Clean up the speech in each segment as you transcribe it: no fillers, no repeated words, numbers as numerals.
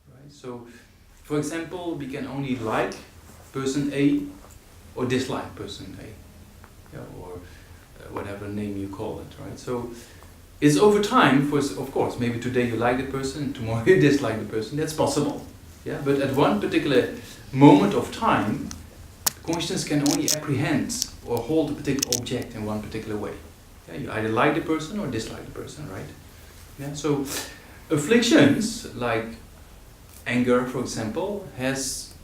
right? So, for example, we can only like person A or dislike person A, yeah, or whatever name you call it, right? So it's over time, of course, maybe today you like the person, tomorrow you dislike the person, that's possible, yeah? But at one particular moment of time, consciousness can only apprehend or hold a particular object in one particular way. Yeah, you either like the person or dislike the person, right? Yeah, so afflictions, like anger, for example, has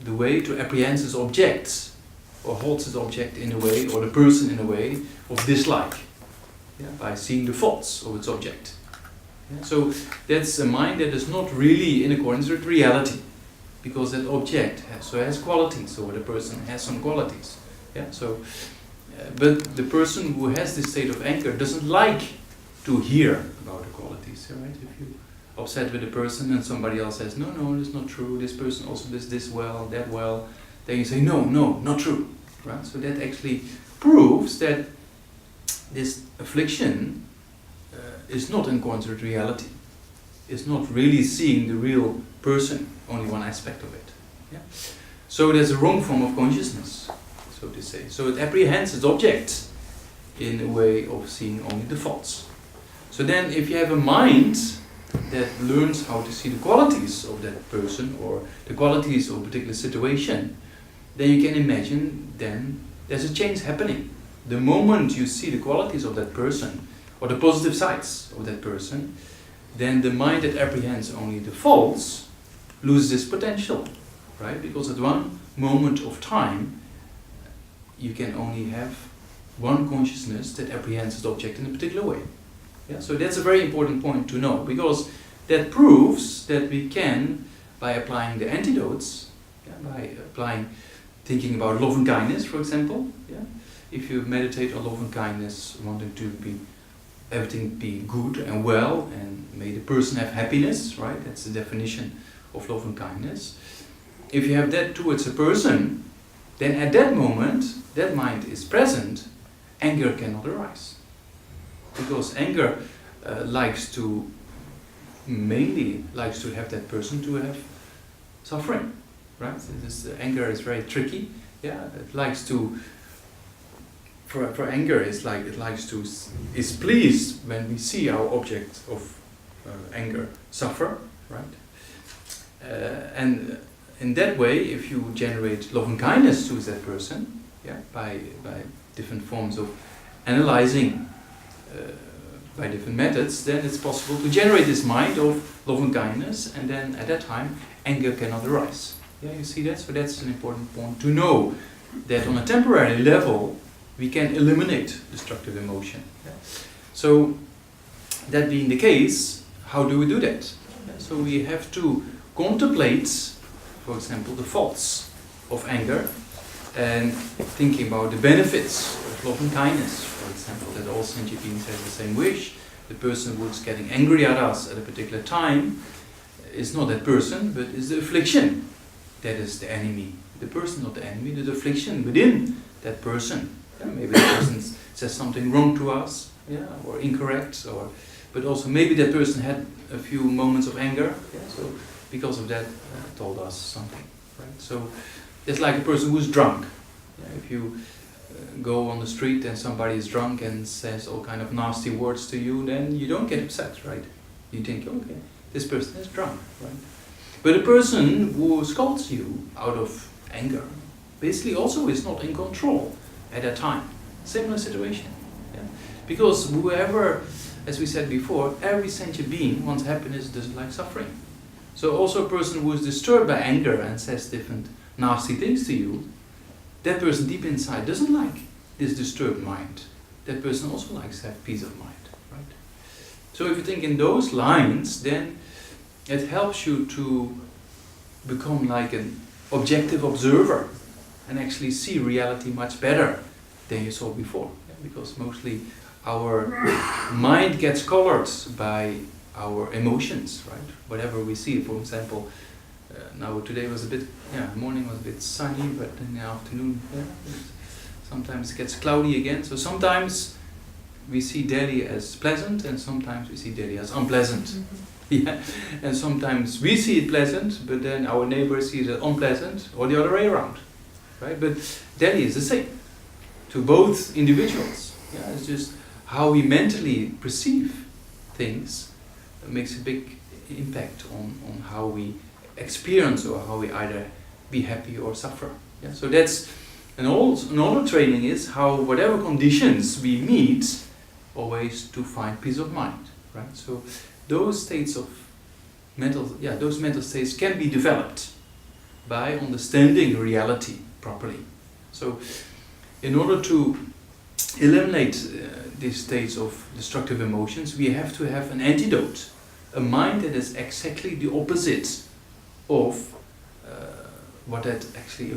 the way to apprehend its objects, or holds its object in a way, or the person in a way of dislike, yeah, by seeing the faults of its object. Yeah, so that's a mind that is not really in accordance with reality, because that object has qualities, or the person has some qualities. Yeah, so, but the person who has this state of anger doesn't like to hear about the qualities, right? If you upset with a person and somebody else says, no, that's not true, this person also does this well, that well, then you say, no, not true, right? So that actually proves that this affliction is not in accordance with reality. It's not really seeing the real person, only one aspect of it. Yeah? So there's a wrong form of consciousness, so to say. So it apprehends its object in a way of seeing only the faults. So then if you have a mind that learns how to see the qualities of that person or the qualities of a particular situation, then you can imagine then there's a change happening. The moment you see the qualities of that person or the positive sides of that person, then the mind that apprehends only the faults loses its potential, right? Because at one moment of time you can only have one consciousness that apprehends its object in a particular way. Yeah? So that's a very important point to know, because that proves that we can, by applying the antidotes, by thinking about love and kindness, for example, yeah? If you meditate on love and kindness, wanting to be everything be good and well, and may the person have happiness, right? That's the definition of love and kindness. If you have that towards a person, then at that moment, that mind is present, anger cannot arise. Because anger mainly likes to have that person to have suffering, right? Anger is very tricky. Yeah, it likes to. For anger, it's like it likes to is pleased when we see our object of anger suffer, right? And in that way, if you generate love and kindness to that person, yeah, by different forms of analyzing, by different methods, then it's possible to generate this mind of love and kindness, and then at that time, anger cannot arise. Yeah, you see that? So that's an important point to know, that on a temporary level, we can eliminate destructive emotion. Yeah? So, that being the case, how do we do that? Yeah, so we have to contemplate, for example, the faults of anger, and thinking about the benefits of love and kindness, for example, that all sentient beings have the same wish. The person who's getting angry at us at a particular time is not that person, but is the affliction that is the enemy. The person not the enemy, the affliction within that person. Yeah, maybe the person says something wrong to us, yeah, or incorrect, but also maybe that person had a few moments of anger, yeah, so because of that told us something, right? So it's like a person who's drunk. Yeah, if you go on the street and somebody is drunk and says all kind of nasty words to you, then you don't get upset, right? You think, okay, this person is drunk, right? But a person who scolds you out of anger basically also is not in control at that time. Similar situation. Yeah? Because whoever, as we said before, every sentient being wants happiness, doesn't like suffering. So also a person who is disturbed by anger and says different nasty things to you, that person deep inside doesn't like this disturbed mind. That person also likes to have peace of mind. Right? So if you think in those lines, then it helps you to become like an objective observer and actually see reality much better than you saw before. Yeah? Because mostly our mind gets colored by our emotions, right? Whatever we see, for example, now today was a bit, morning was a bit sunny, but in the afternoon, sometimes it gets cloudy again. So sometimes we see Delhi as pleasant, and sometimes we see Delhi as unpleasant. Yeah, and sometimes we see it pleasant, but then our neighbor sees it unpleasant, or the other way around, right? But Delhi is the same to both individuals. Yeah, it's just how we mentally perceive things that makes a big impact on how we experience or how we either be happy or suffer. Yeah, so that's another training is how whatever conditions we meet, always to find peace of mind, right? So those states of those mental states can be developed by understanding reality properly. So in order to eliminate these states of destructive emotions, we have to have an antidote, a mind that is exactly the opposite of what that actually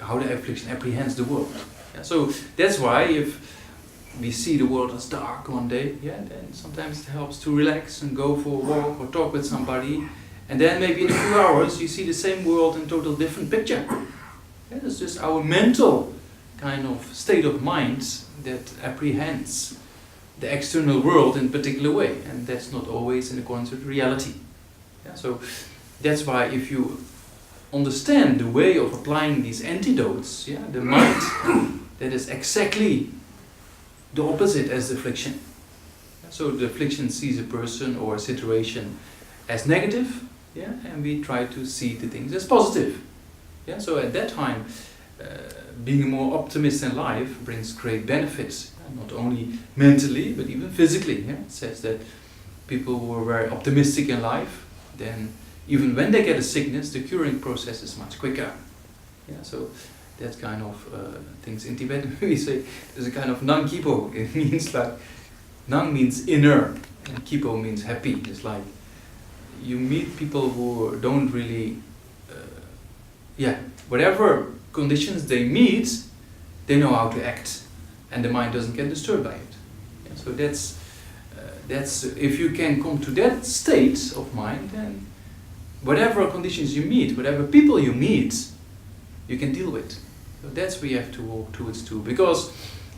how the affliction apprehends the world. Yeah, so that's why if we see the world as dark one day, then sometimes it helps to relax and go for a walk or talk with somebody, and then maybe in a few hours you see the same world in total different picture. Yeah, it's just our mental kind of state of mind that apprehends the external world in a particular way, and that's not always in accordance with reality. Yeah, so that's why if you understand the way of applying these antidotes, the mind that is exactly the opposite as the affliction. So the affliction sees a person or a situation as negative, and we try to see the things as positive. Yeah, so at that time, being more optimist in life brings great benefits, not only mentally but even physically. Yeah? It says that people who are very optimistic in life, then even when they get a sickness, the curing process is much quicker. Yeah, so that kind of things in Tibet we say there's a kind of Nang Kipo. It means like Nang means inner and Kipo means happy. It's like you meet people who don't really whatever conditions they meet, they know how to act, and the mind doesn't get disturbed by it. Yeah, so that's if you can come to that state of mind, then whatever conditions you meet, whatever people you meet, you can deal with. So that's what we have to walk towards too. Because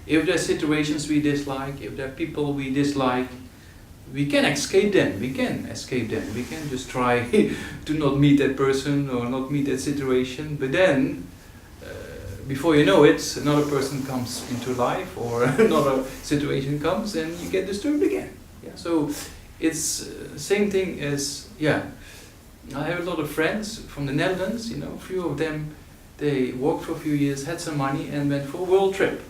if there are situations we dislike, if there are people we dislike, we can escape them. We can just try to not meet that person or not meet that situation. But then, before you know it, another person comes into life or another situation comes and you get disturbed again. Yeah. So it's same thing as, I have a lot of friends from the Netherlands, a few of them, they worked for a few years, had some money and went for a world trip.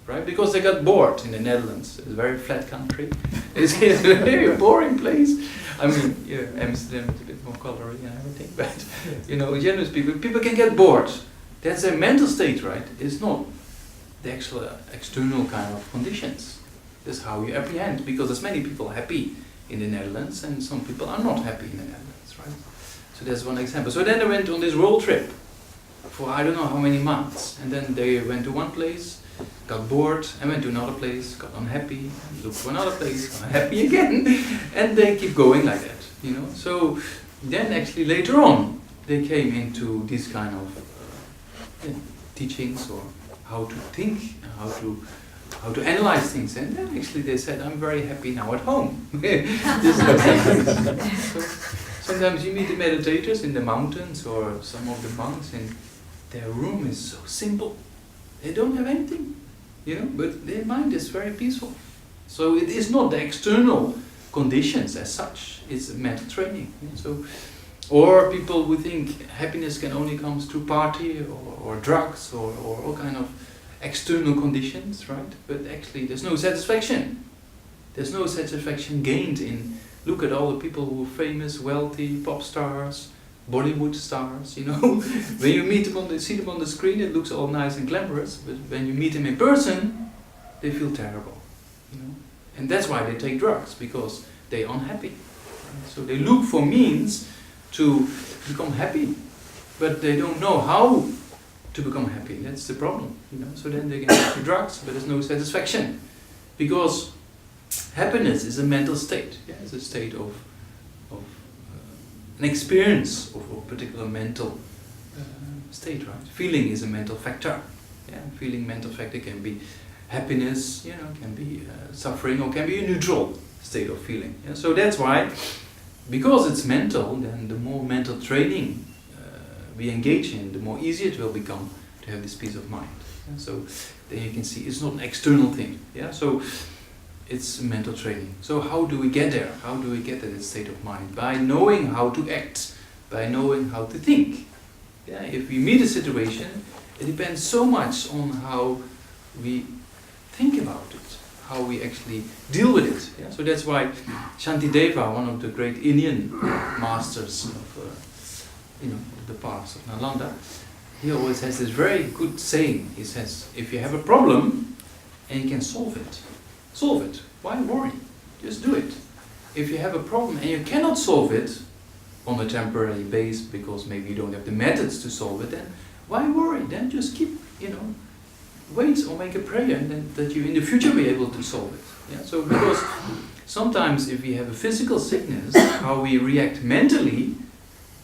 Right? Because they got bored in the Netherlands. It's a very flat country. It's a very boring place. I mean, Amsterdam is a bit more colory and everything, but generous people can get bored. That's a mental state, right? It's not the actual external kind of conditions. That's how you apprehend, because there's many people happy in the Netherlands and some people are not happy in the Netherlands, right? So that's one example. So then they went on this world trip for I don't know how many months, and then they went to one place, got bored, and went to another place, got unhappy, and looked for another place, got unhappy again, and they keep going like that, So then actually later on, they came into these kind of teachings, or how to think, how to analyze things, and then actually they said, I'm very happy now at home. This is what happens. So sometimes you meet the meditators in the mountains, or some of the monks, and their room is so simple. They don't have anything, but their mind is very peaceful. So it is not the external conditions as such, it's a mental training. So, or people who think happiness can only come through party or drugs or all kind of external conditions, right? But actually there's no satisfaction. There's no satisfaction gained in, look at all the people who are famous, wealthy, pop stars, Bollywood stars, When you meet them see them on the screen, it looks all nice and glamorous, but when you meet them in person, they feel terrible, And that's why they take drugs, because they're unhappy. Right? So they look for means to become happy, but they don't know how to become happy. That's the problem, So then they get into drugs, but there's no satisfaction, because happiness is a mental state. Yeah, it's a state of an experience of a particular mental state, right? Feeling is a mental factor. Yeah, feeling mental factor can be happiness, can be suffering, or can be a neutral state of feeling. Yeah? So that's why, because it's mental, then the more mental training we engage in, the more easier it will become to have this peace of mind. Yeah? So then you can see it's not an external thing. Yeah? So it's mental training. So how do we get there? How do we get to this state of mind? By knowing how to act, by knowing how to think. Yeah? If we meet a situation, it depends so much on how we think about it, how we actually deal with it. Yeah? So that's why Shantideva, one of the great Indian masters of the past of Nalanda, he always has this very good saying. He says, if you have a problem and you can solve it, solve it. Why worry? Just do it. If you have a problem and you cannot solve it on a temporary basis because maybe you don't have the methods to solve it, then why worry? Then just keep, wait or make a prayer and then that you in the future be able to solve it. Yeah? So because sometimes if we have a physical sickness, how we react mentally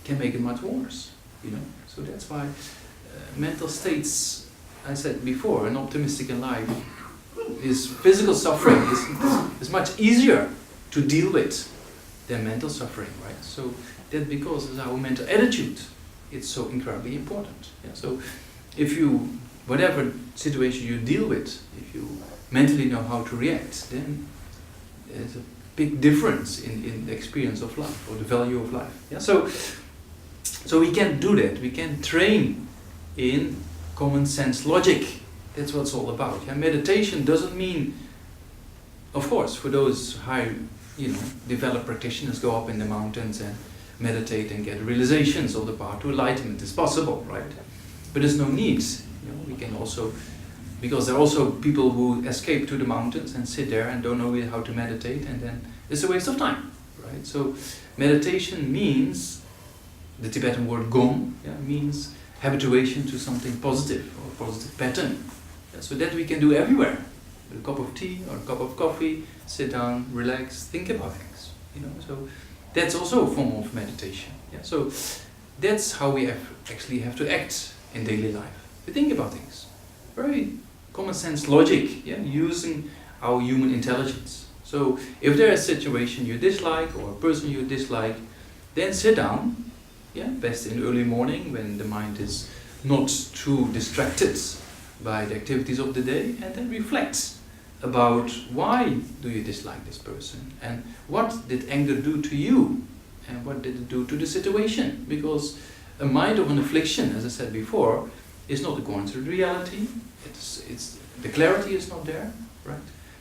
can make it much worse. So that's why mental states, I said before, an optimistic life is physical suffering is much easier to deal with than mental suffering, right? So that's because it's our mental attitude. It's so incredibly important. Yeah? So if you, whatever situation you deal with, if you mentally know how to react, then there's a big difference in the experience of life or the value of life. Yeah? So we can do that. We can train in common sense logic. That's what it's all about. Yeah? Meditation doesn't mean, of course, for those high, developed practitioners go up in the mountains and meditate and get realizations of the path to enlightenment is possible, right? But there's no need. We can also, because there are also people who escape to the mountains and sit there and don't know how to meditate, and then it's a waste of time, right? So meditation means, the Tibetan word gom, means habituation to something positive or positive pattern. Yeah, so that we can do everywhere. With a cup of tea or a cup of coffee, sit down, relax, think about things. So that's also a form of meditation. Yeah? So that's how we actually have to act in daily life. We think about things. Very common sense logic, using our human intelligence. So if there is a situation you dislike or a person you dislike, then sit down, best in early morning when the mind is not too distracted by the activities of the day, and then reflect about why do you dislike this person and what did anger do to you and what did it do to the situation, because a mind of an affliction, as I said before, is not according to reality. It's the clarity is not there, right?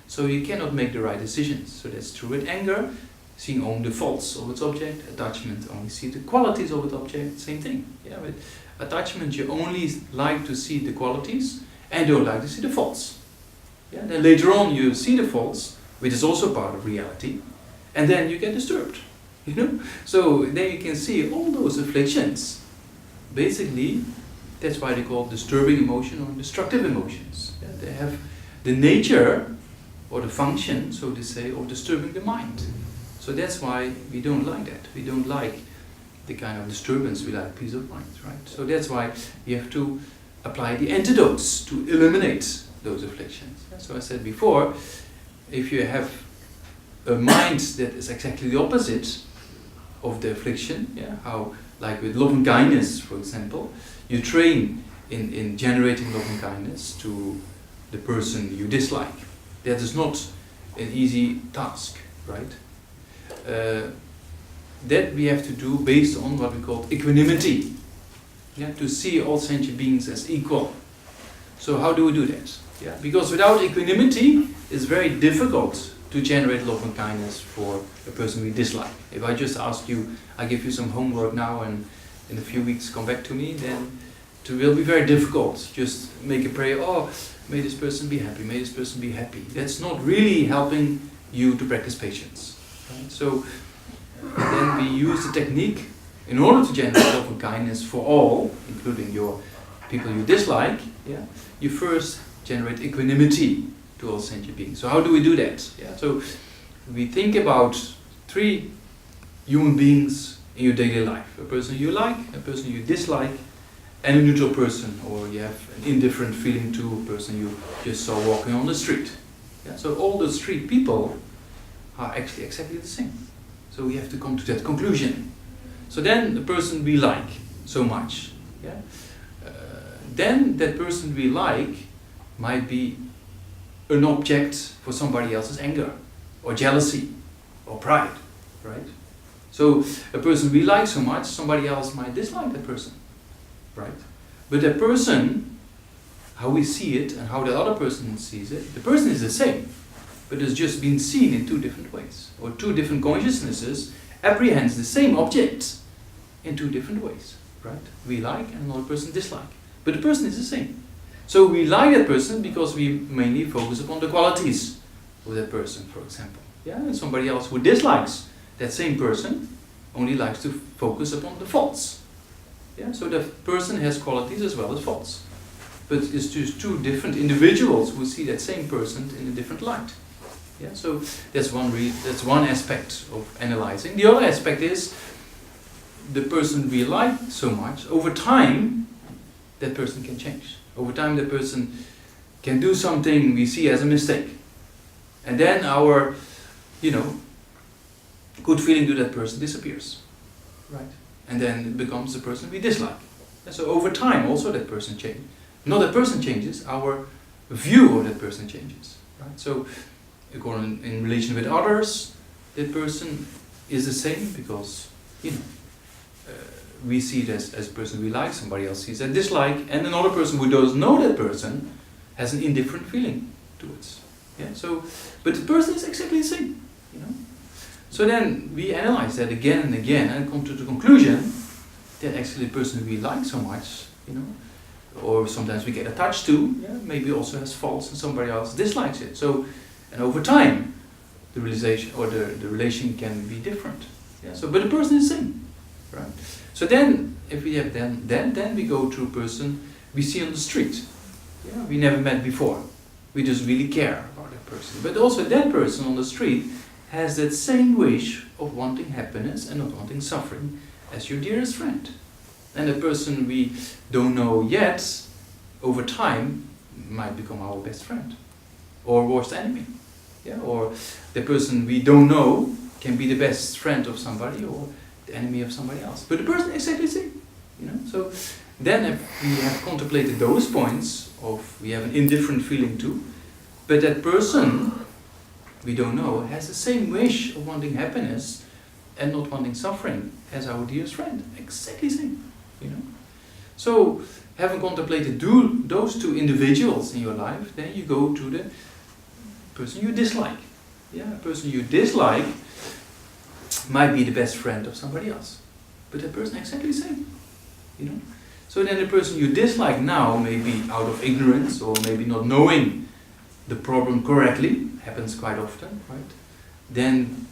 So you cannot make the right decisions. So that's true with anger, seeing only the faults of its object. Attachment, only see the qualities of its object. Same thing. Yeah, with attachment you only like to see the qualities and don't like to see the faults. Yeah, then later on you see the faults, which is also part of reality, and then you get disturbed. So then you can see all those afflictions. Basically, that's why they call it disturbing emotion or destructive emotions. Yeah, they have the nature or the function, so to say, of disturbing the mind. So that's why we don't like that. We don't like the kind of disturbance. We like peace of mind, right? So that's why you have to apply the antidotes to eliminate those afflictions. Yeah, so I said before, if you have a mind that is exactly the opposite of the affliction, how, like with love and kindness, for example, you train in generating love and kindness to the person you dislike. That is not an easy task, right? That we have to do based on what we call equanimity. To see all sentient beings as equal. So how do we do that? Because without equanimity, it's very difficult to generate love and kindness for a person we dislike. If I just ask you, I give you some homework now and in a few weeks come back to me, then it will be very difficult. Just make a prayer, may this person be happy, may this person be happy. That's not really helping you to practice patience. Right? So then we use the technique in order to generate love and kindness for all, including your people you dislike. You first generate equanimity to all sentient beings. So how do we do that? So we think about 3 human beings in your daily life. A person you like, a person you dislike, and a neutral person, or you have an indifferent feeling to a person you just saw walking on the street. So all those 3 people, are actually exactly the same. So we have to come to that conclusion. So then the person we like so much, yeah, then that person we like might be an object for somebody else's anger, or jealousy, or pride, right? So a person we like so much, somebody else might dislike that person, right? But that person, how we see it and how the other person sees it, the person is the same, but it's just been seen in two different ways, or two different consciousnesses apprehends the same object in two different ways, right? We like and another person dislike, but the person is the same. So we like that person because we mainly focus upon the qualities of that person, for example. Yeah, and somebody else who dislikes that same person only likes to focus upon the faults. Yeah, so the person has qualities as well as faults. But it's just two different individuals who see that same person in a different light. Yeah, so that's one aspect of analyzing. The other aspect is the person we like so much, over time, that person can change. Over time, that person can do something we see as a mistake. And then our, good feeling to that person disappears. Right? And then it becomes the person we dislike. And so over time, also that person changes. Not that person changes, our view of that person changes. Right? So according in relation with others, that person is the same because, we see it as a person we like, somebody else sees that dislike, and another person who doesn't know that person has an indifferent feeling towards. Yeah. So, but the person is exactly the same. So then we analyze that again and again and come to the conclusion that actually the person we like so much, or sometimes we get attached to, maybe also has faults and somebody else dislikes it. So, and over time, the realization or the relation can be different. Yeah. So, but the person is the same, right? So then, if we have then we go to a person we see on the street. Yeah, we never met before. We just really care about that person. But also that person on the street has that same wish of wanting happiness and not wanting suffering as your dearest friend. And the person we don't know yet, over time, might become our best friend or worst enemy. Yeah, or the person we don't know can be the best friend of somebody or the enemy of somebody else. But the person is exactly the same. So then if we have contemplated those points of we have an indifferent feeling too, but that person we don't know has the same wish of wanting happiness and not wanting suffering as our dearest friend. Exactly the same. So having contemplated those two individuals in your life, then you go to the person you dislike. Yeah, a person you dislike might be the best friend of somebody else, but that person is exactly the same. So then the person you dislike now, maybe out of ignorance or maybe not knowing the problem correctly, happens quite often, right? Then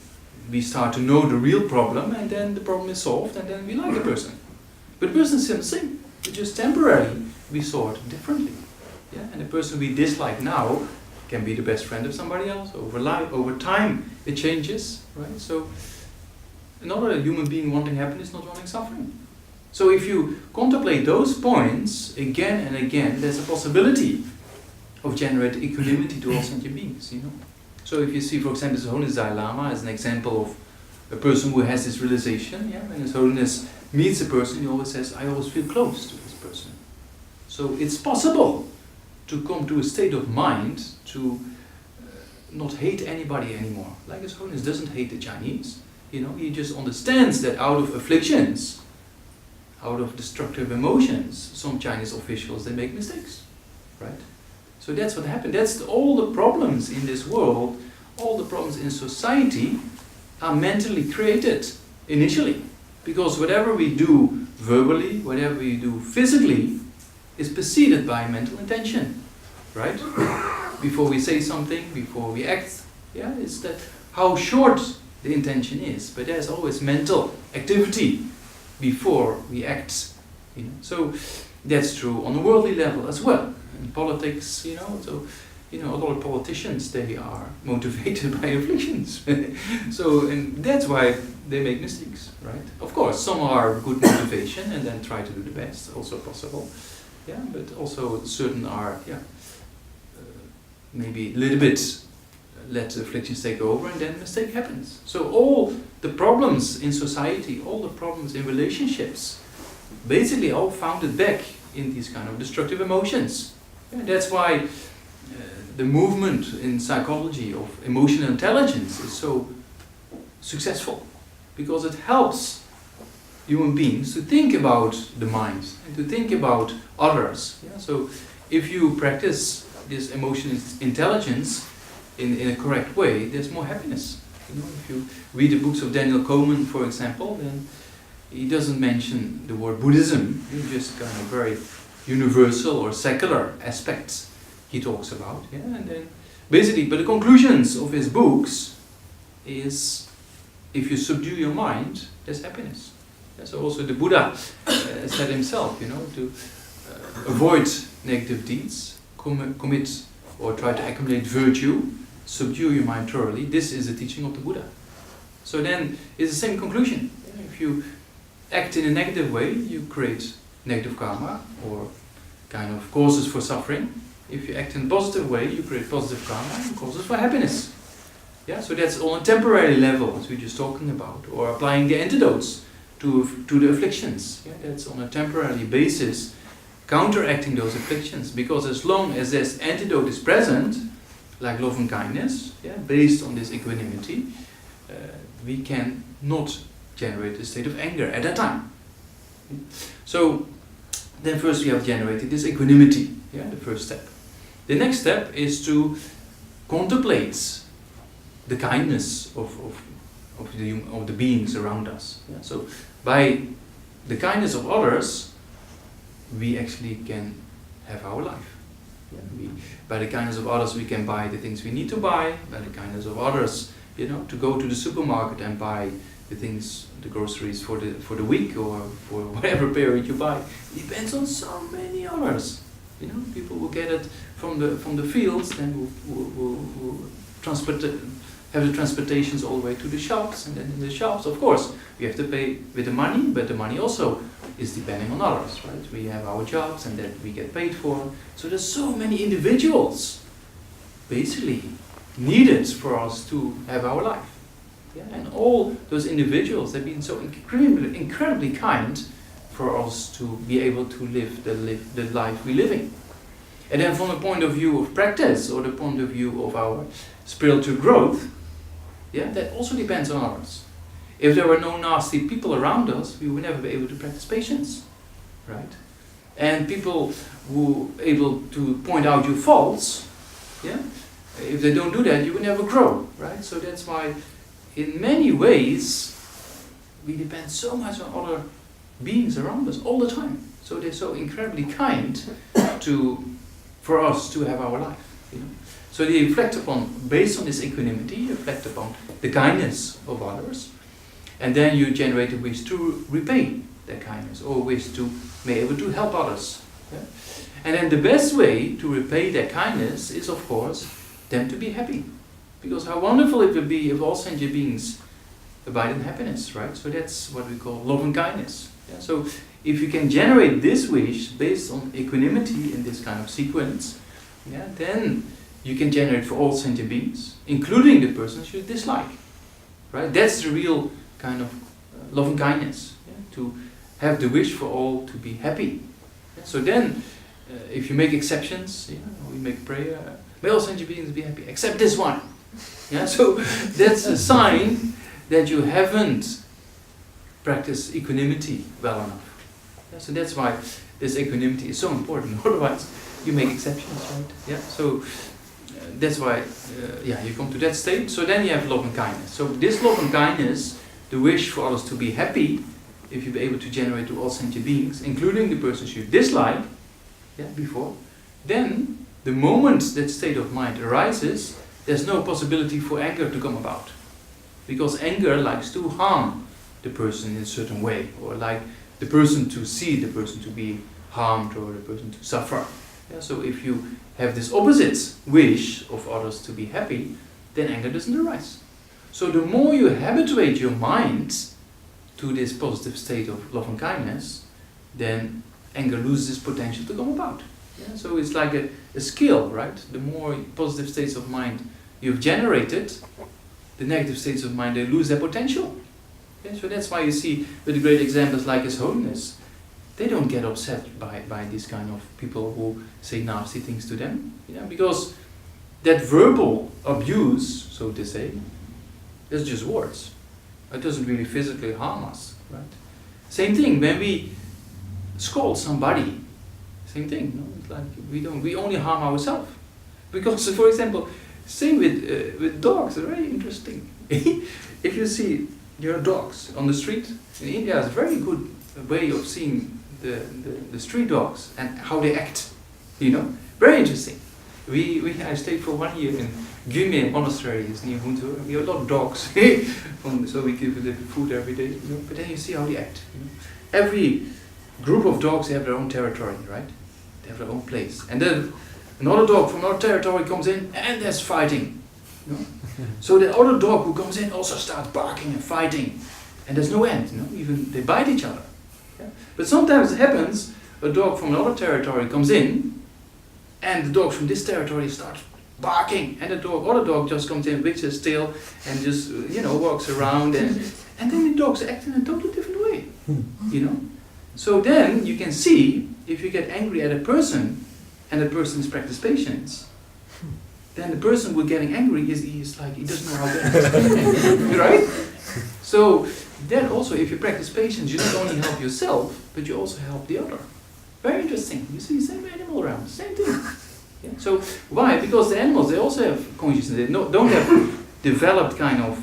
we start to know the real problem, and then the problem is solved, and then we like the person. But the person is still the same. But just temporarily we saw it differently. Yeah, and the person we dislike now can be the best friend of somebody else. Over time it changes, right? So another human being wanting happiness, not wanting suffering. So if you contemplate those points again and again, there's a possibility of generating equanimity to all sentient beings. So if you see, for example, His Holiness Dalai Lama as an example of a person who has this realization, when His Holiness meets a person, he always says, I always feel close to this person. So it's possible to come to a state of mind to not hate anybody anymore. Like His Holiness doesn't hate the Chinese. He just understands that out of afflictions, out of destructive emotions, some Chinese officials, they make mistakes, right? So that's what happened. That's all the problems in this world, all the problems in society are mentally created initially. Because whatever we do verbally, whatever we do physically, is preceded by mental intention, right? Before we say something, before we act, it's that how short the intention is. But there's always mental activity before we act. So that's true on a worldly level as well. In politics, so a lot of politicians, they are motivated by afflictions. So, and that's why they make mistakes, right? Of course, some are good motivation and then try to do the best, also possible. Yeah, but also certain are, maybe a little bit let the afflictions take over, and then mistake happens. So all the problems in society, all the problems in relationships, basically all founded back in these kind of destructive emotions. And that's why the movement in psychology of emotional intelligence is so successful, because it helps human beings to think about the mind and to think about others. Yeah? So if you practice this emotional intelligence in a correct way, there's more happiness. You know, if you read the books of Daniel Coleman, for example, then he doesn't mention the word Buddhism. It's just kind of very universal or secular aspects he talks about. Yeah? And then basically, but the conclusions of his books is, if you subdue your mind, there's happiness. Yeah, so also the Buddha said himself, you know, to avoid negative deeds, commit or try to accumulate virtue, subdue your mind thoroughly. This is the teaching of the Buddha. So then it's the same conclusion. Yeah, if you act in a negative way, you create negative karma or kind of causes for suffering. If you act in a positive way, you create positive karma and causes for happiness. Yeah, so that's on a temporary level, as we're just talking about, or applying the antidotes to the afflictions. Yeah, that's on a temporary basis, counteracting those afflictions. Because as long as this antidote is present, like love and kindness, yeah, based on this equanimity, we can not generate a state of anger at that time. So then first we have generated this equanimity, yeah, the first step. The next step is to contemplate the kindness of the beings around us. Yeah? So by the kindness of others, we actually can have our life. Yeah? By the kindness of others, we can buy the things we need to buy. By the kindness of others, you know, to go to the supermarket and buy the things, the groceries for the week or for whatever period you buy. It depends on so many others. You know, people will get it from the fields, then will have the transportations all the way to the shops, and then in the shops, of course, we have to pay with the money, but the money also is depending on others, right? We have our jobs and that we get paid for. So there's so many individuals basically needed for us to have our life. Yeah? And all those individuals have been so incredibly kind for us to be able to live the life we're living. And then from the point of view of practice, or the point of view of our spiritual growth, yeah, that also depends on others. If there were no nasty people around us, we would never be able to practice patience, right? And people who are able to point out your faults, yeah, if they don't do that, you will never grow, right? So that's why, in many ways, we depend so much on other beings around us all the time. So they're so incredibly kind for us to have our life, you know. So they reflect upon, based on this equanimity, you reflect upon the kindness of others, and then you generate a wish to repay that kindness, or a wish to be able to help others. Yeah? And then the best way to repay that kindness is, of course, them to be happy. Because how wonderful it would be if all sentient beings abide in happiness, right? So that's what we call love and kindness. Yeah? So if you can generate this wish based on equanimity in this kind of sequence, yeah, then you can generate for all sentient beings, including the persons you dislike. Right? That's the real kind of love and kindness, yeah? To have the wish for all to be happy. Yeah? So then, if you make exceptions, yeah, we make prayer, may all sentient beings be happy, except this one. Yeah? So that's a sign that you haven't practiced equanimity well enough. Yeah? So that's why this equanimity is so important. Otherwise, you make exceptions, right? Yeah. So that's why, you come to that state. So then you have love and kindness. So this love and kindness, the wish for others to be happy, if you be able to generate to all sentient beings, including the persons you dislike, before, then the moment that state of mind arises, there's no possibility for anger to come about. Because anger likes to harm the person in a certain way, or like the person to see the person to be harmed, or the person to suffer. Yeah, so if you have this opposite wish of others to be happy, then anger doesn't arise. So the more you habituate your mind to this positive state of love and kindness, then anger loses its potential to come about. Yeah? So it's like a skill, right? The more positive states of mind you've generated, the negative states of mind, they lose their potential. Okay? So that's why you see with the great examples like His Holiness, they don't get upset by these kind of people who say nasty things to them, because that verbal abuse, so to say, is just words. It doesn't really physically harm us, right? Same thing when we scold somebody. Same thing. It's like we only harm ourselves. Because, for example, same with dogs. It's very interesting. If you see your dogs on the street in India, is a very good way of seeing the street dogs and how they act. Very interesting. I stayed for 1 year in Geshe Monastery, is near Hunter. We have a lot of dogs, so we give them food every day. But then you see how they act. Every group of dogs, they have their own territory, right? They have their own place. And then another dog from another territory comes in, and there's fighting. So the other dog who comes in also starts barking and fighting, and there's no end. Even they bite each other. Yeah? But sometimes it happens, a dog from another territory comes in, and the dogs from this territory start barking, and the other dog just comes in, wags his tail, and just walks around, and then the dogs act in a totally different way. So then you can see, if you get angry at a person, and the person is practice patience, then the person who is getting angry he's like, he doesn't know how to act. Right? So then also, if you practice patience, you not only help yourself, but you also help the other. Very interesting. You see, same animal around, same thing. Yeah? So why? Because the animals, they also have consciousness. They don't have developed kind of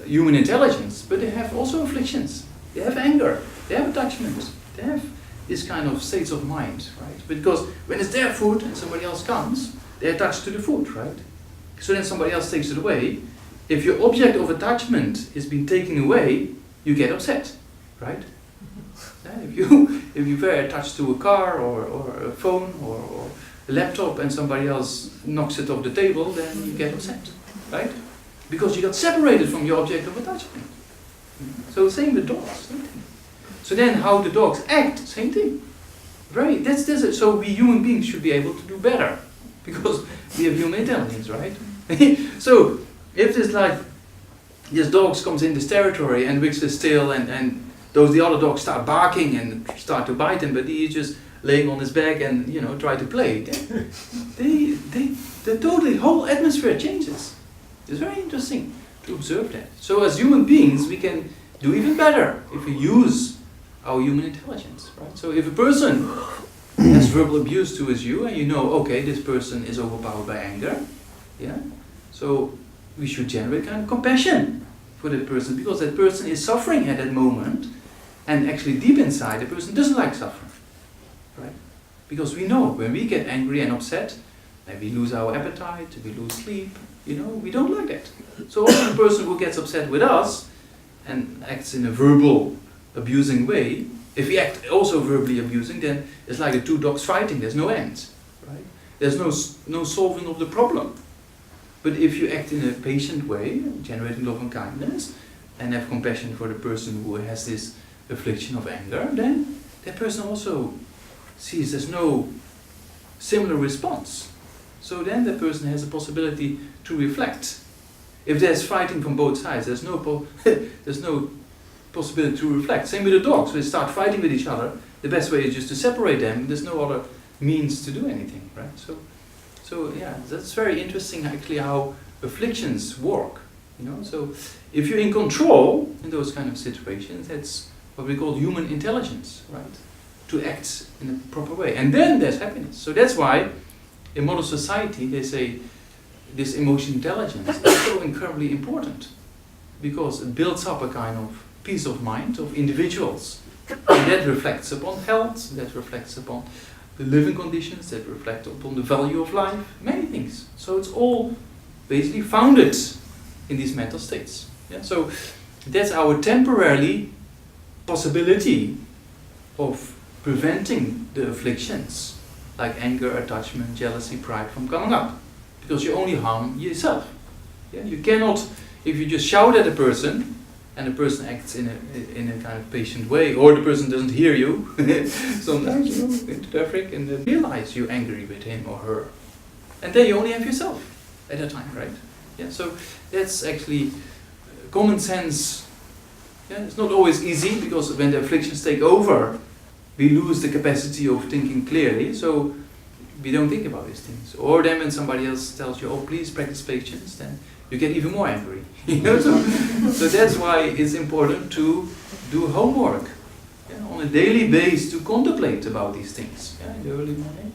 human intelligence, but they have also afflictions. They have anger. They have attachment. They have this kind of states of mind, right? Because when it's their food and somebody else comes, they're attached to the food, right? So then somebody else takes it away. If your object of attachment is being taken away, you get upset, right? If you're very attached to a car or a phone or a laptop and somebody else knocks it off the table, then you get upset, right? Because you got separated from your object of attachment. So same with dogs, same thing. So then how the dogs act, same thing. That's it. So we human beings should be able to do better because we have human intelligence, right? So if this dog comes in this territory and wags his tail and the other dogs start barking and start to bite him, but he's just laying on his back and try to play. The totally whole atmosphere changes. It's very interesting to observe that. So as human beings, we can do even better if we use our human intelligence, right? So if a person has verbal abuse towards you, and okay, this person is overpowered by anger, yeah. So we should generate kind of compassion for that person because that person is suffering at that moment. And actually deep inside, the person doesn't like suffering, right? Because we know when we get angry and upset, and we lose our appetite, we lose sleep, we don't like that. So also the person who gets upset with us and acts in a verbal, abusing way, if we act also verbally abusing, then it's like the two dogs fighting, there's no end, right? There's no solving of the problem. But if you act in a patient way, generating love and kindness, and have compassion for the person who has this affliction of anger, then that person also sees there's no similar response. So then the person has a possibility to reflect. If there's fighting from both sides, there's no possibility to reflect. Same with the dogs. When they start fighting with each other, the best way is just to separate them. There's no other means to do anything, right? So yeah, that's very interesting actually how afflictions work. So if you're in control in those kind of situations, that's what we call human intelligence, right? To act in a proper way. And then there's happiness. So that's why in modern society they say this emotional intelligence is so incredibly important because it builds up a kind of peace of mind of individuals. And that reflects upon health, that reflects upon the living conditions, that reflect upon the value of life, many things. So it's all basically founded in these mental states. Yeah? So that's our temporary possibility of preventing the afflictions like anger, attachment, jealousy, pride from coming up. Because you only harm yourself. Yeah? You cannot, if you just shout at a person and the person acts in a kind of patient way, or the person doesn't hear you, sometimes into traffic, and then realize you're angry with him or her. And then you only have yourself. at a time, right? Yeah, so that's actually common sense. Yeah, it's not always easy, because when the afflictions take over, we lose the capacity of thinking clearly, so we don't think about these things. Or then when somebody else tells you, oh, please practice patience, then you get even more angry. So that's why it's important to do homework, on a daily basis, to contemplate about these things. In the early morning,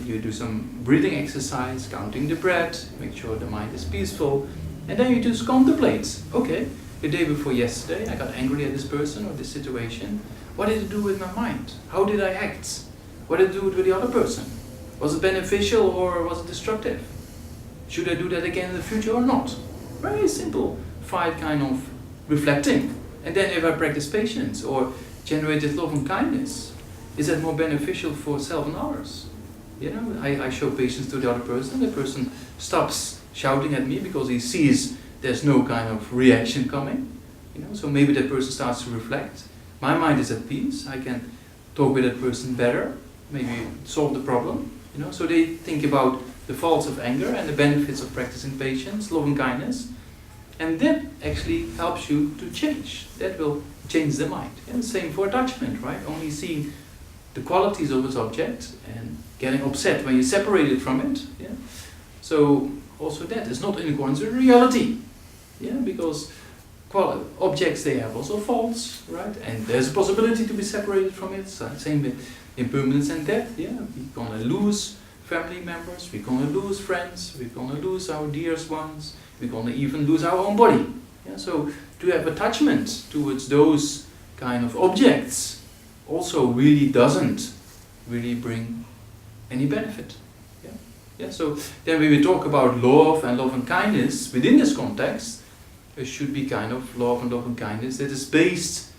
you do some breathing exercise, counting the breath, make sure the mind is peaceful, and then you just contemplate. Okay, the day before yesterday, I got angry at this person or this situation. What did it do with my mind? How did I act? What did it do with the other person? Was it beneficial or was it destructive? Should I do that again in the future or not? Very simple, 5 kind of reflecting. And then if I practice patience or generate this love and kindness, is that more beneficial for self and others? I show patience to the other person. The person stops shouting at me because he sees there's no kind of reaction coming. So maybe that person starts to reflect. My mind is at peace. I can talk with that person better, maybe solve the problem. So they think about the faults of anger and the benefits of practicing patience, love and kindness, and that actually helps you to change. That will change the mind. And same for attachment, right? Only seeing the qualities of its object and getting upset when you separate it from it. Yeah? So also that is not in accordance with reality. Yeah, because objects, they have also faults, right? And there's a possibility to be separated from it. So same with impermanence and death. Yeah, we're gonna lose family members, we're gonna lose friends, we're gonna lose our dearest ones, we're gonna even lose our own body. Yeah, so to have attachment towards those kind of objects also really doesn't really bring any benefit. Yeah, so then when we talk about love and kindness within this context, it should be kind of love and kindness that is based,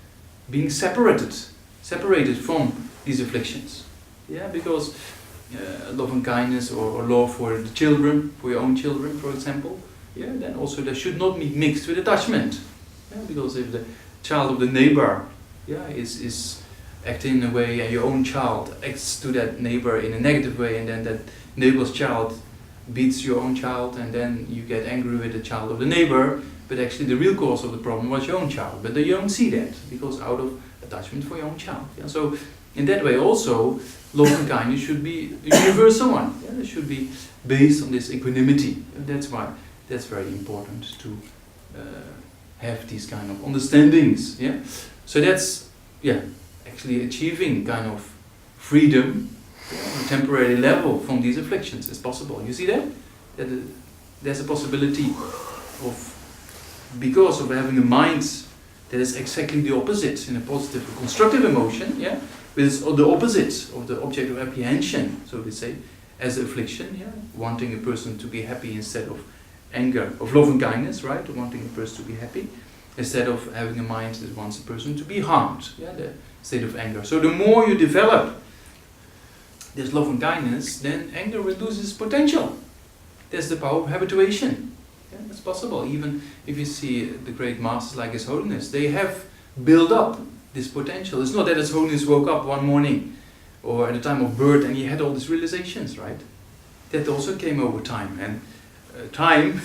being separated from these afflictions. Yeah, because love and kindness or love for the children, for your own children, for example, yeah, then also there should not be mixed with attachment. Yeah, because if the child of the neighbor, yeah, is acting in a way, and your own child acts to that neighbor in a negative way, and then that neighbor's child beats your own child, and then you get angry with the child of the neighbor, but actually the real cause of the problem was your own child. But you don't see that, because out of attachment for your own child. Yeah? So in that way also, love and kindness should be a universal one. Yeah? It should be based on this equanimity. And that's why that's very important to have these kind of understandings. Yeah? So that's actually achieving kind of freedom on a temporary level from these afflictions is possible. You see that? That there's a possibility of, because of having a mind that is exactly the opposite in a positive, constructive emotion, yeah, with the opposite of the object of apprehension, so to say, as affliction, yeah, wanting a person to be happy instead of anger, of love and kindness, right, wanting a person to be happy, instead of having a mind that wants a person to be harmed, yeah, the state of anger. So the more you develop this love and kindness, then anger will lose its potential. That's the power of habituation. Yeah, that's possible. Even if you see the great masters like His Holiness, they have built up this potential. It's not that His Holiness woke up one morning or at the time of birth and he had all these realizations, right? That also came over time. And time,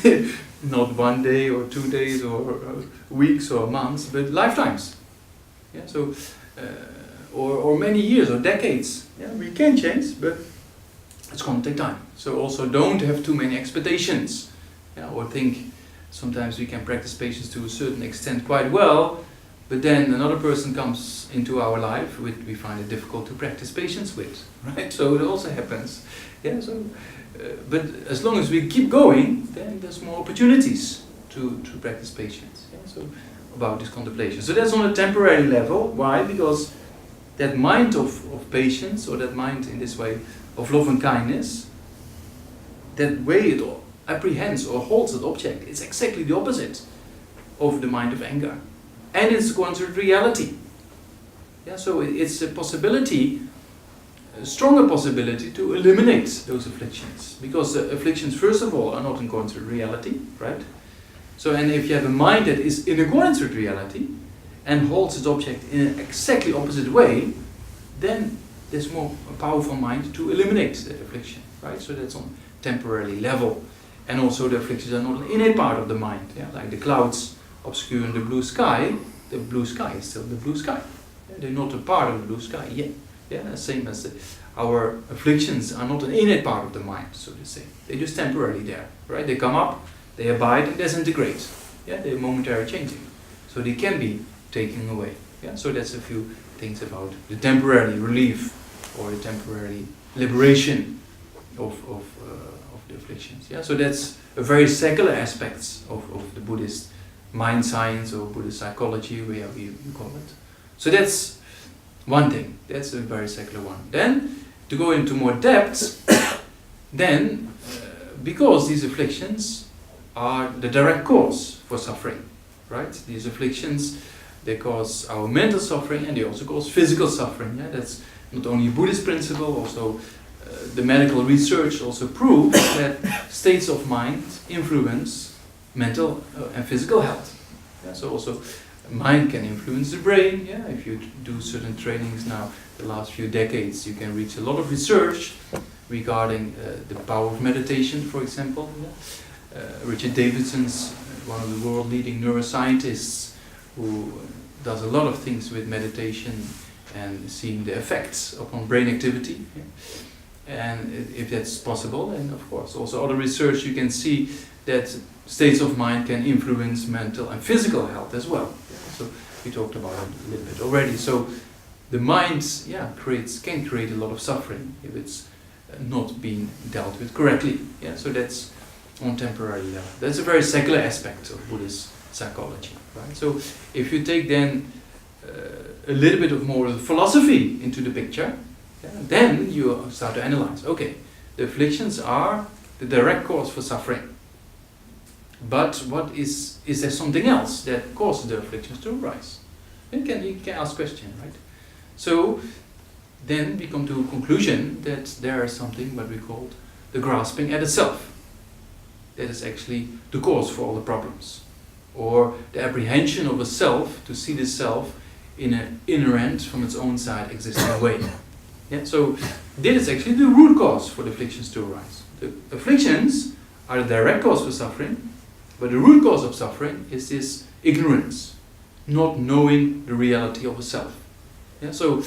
not 1 day or 2 days or weeks or months, but lifetimes. Yeah, so or many years or decades. Yeah, we can change, but it's going to take time. So also don't have too many expectations. Yeah, or think sometimes we can practice patience to a certain extent quite well, but then another person comes into our life which we find it difficult to practice patience with, right? So it also happens. Yeah, so but as long as we keep going, then there's more opportunities to practice patience. Yeah, so about this contemplation. So that's on a temporary level. Why? Because that mind of patience, or that mind in this way of love and kindness, that way it apprehends or holds that object, it's exactly the opposite of the mind of anger. And it's considered reality. Yeah, so it's a possibility, a stronger possibility to eliminate those afflictions. Because the afflictions, first of all, are not in accordance with reality, right? So, and if you have a mind that is in accordance with reality, and holds its object in an exactly opposite way, then there's more a powerful mind to eliminate that affliction, right? So that's on temporary level. And also the afflictions are not an innate part of the mind. Yeah? Like the clouds obscuring the blue sky is still the blue sky. Yeah? They're not a part of the blue sky yet. Yeah? Same as our afflictions are not an innate part of the mind, so to say. They're just temporarily there. Right? They come up, they abide, and disintegrate. Yeah? They're momentarily changing. So they can be taken away. Yeah? So that's a few things about the temporary relief or the temporary liberation of the afflictions. Yeah? So that's a very secular aspect of the Buddhist mind science or Buddhist psychology, whatever you call it. So that's one thing. That's a very secular one. Then, to go into more depth, then, because these afflictions are the direct cause for suffering, right? These afflictions, they cause our mental suffering and they also cause physical suffering. Yeah? That's not only a Buddhist principle, also the medical research also proves that states of mind influence mental and physical health. Yeah? So also mind can influence the brain. Yeah? If you do certain trainings now, the last few decades, you can reach a lot of research regarding the power of meditation, for example. Yeah? Richard Davidson's one of the world leading neuroscientists who does a lot of things with meditation and seeing the effects upon brain activity. Yeah? And if that's possible, and of course also other research, you can see that states of mind can influence mental and physical health as well. Yeah? So we talked about it a little bit already. So the mind, can create a lot of suffering if it's not being dealt with correctly. Yeah? So that's on temporary level. That's a very secular aspect of Buddhist psychology. Right? So if you take then a little bit of more philosophy into the picture, then you start to analyze, okay, the afflictions are the direct cause for suffering. But what is there something else that causes the afflictions to arise? You can ask questions, right? So then we come to a conclusion that there is something what we call the grasping at the self. That is actually the cause for all the problems. Or the apprehension of a self, to see the self in an inherent, from its own side, existing way. Yeah, so this is actually the root cause for the afflictions to arise. The afflictions are the direct cause for suffering, but the root cause of suffering is this ignorance, not knowing the reality of a self. Yeah, so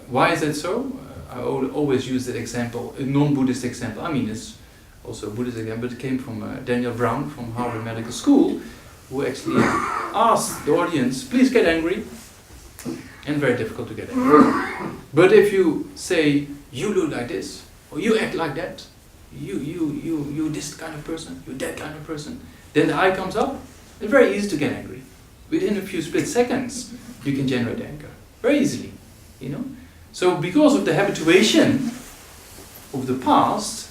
why is that so? I always use that example, a non-Buddhist example. I mean, it's also a Buddhist example, but it came from Daniel Brown from Harvard Medical School, who actually asked the audience, please get angry. And very difficult to get angry. But if you say, you look like this, or you act like that, you this kind of person, you that kind of person, then the I comes up, it's very easy to get angry. Within a few split seconds, you can generate anger. Very easily, you know. So because of the habituation of the past,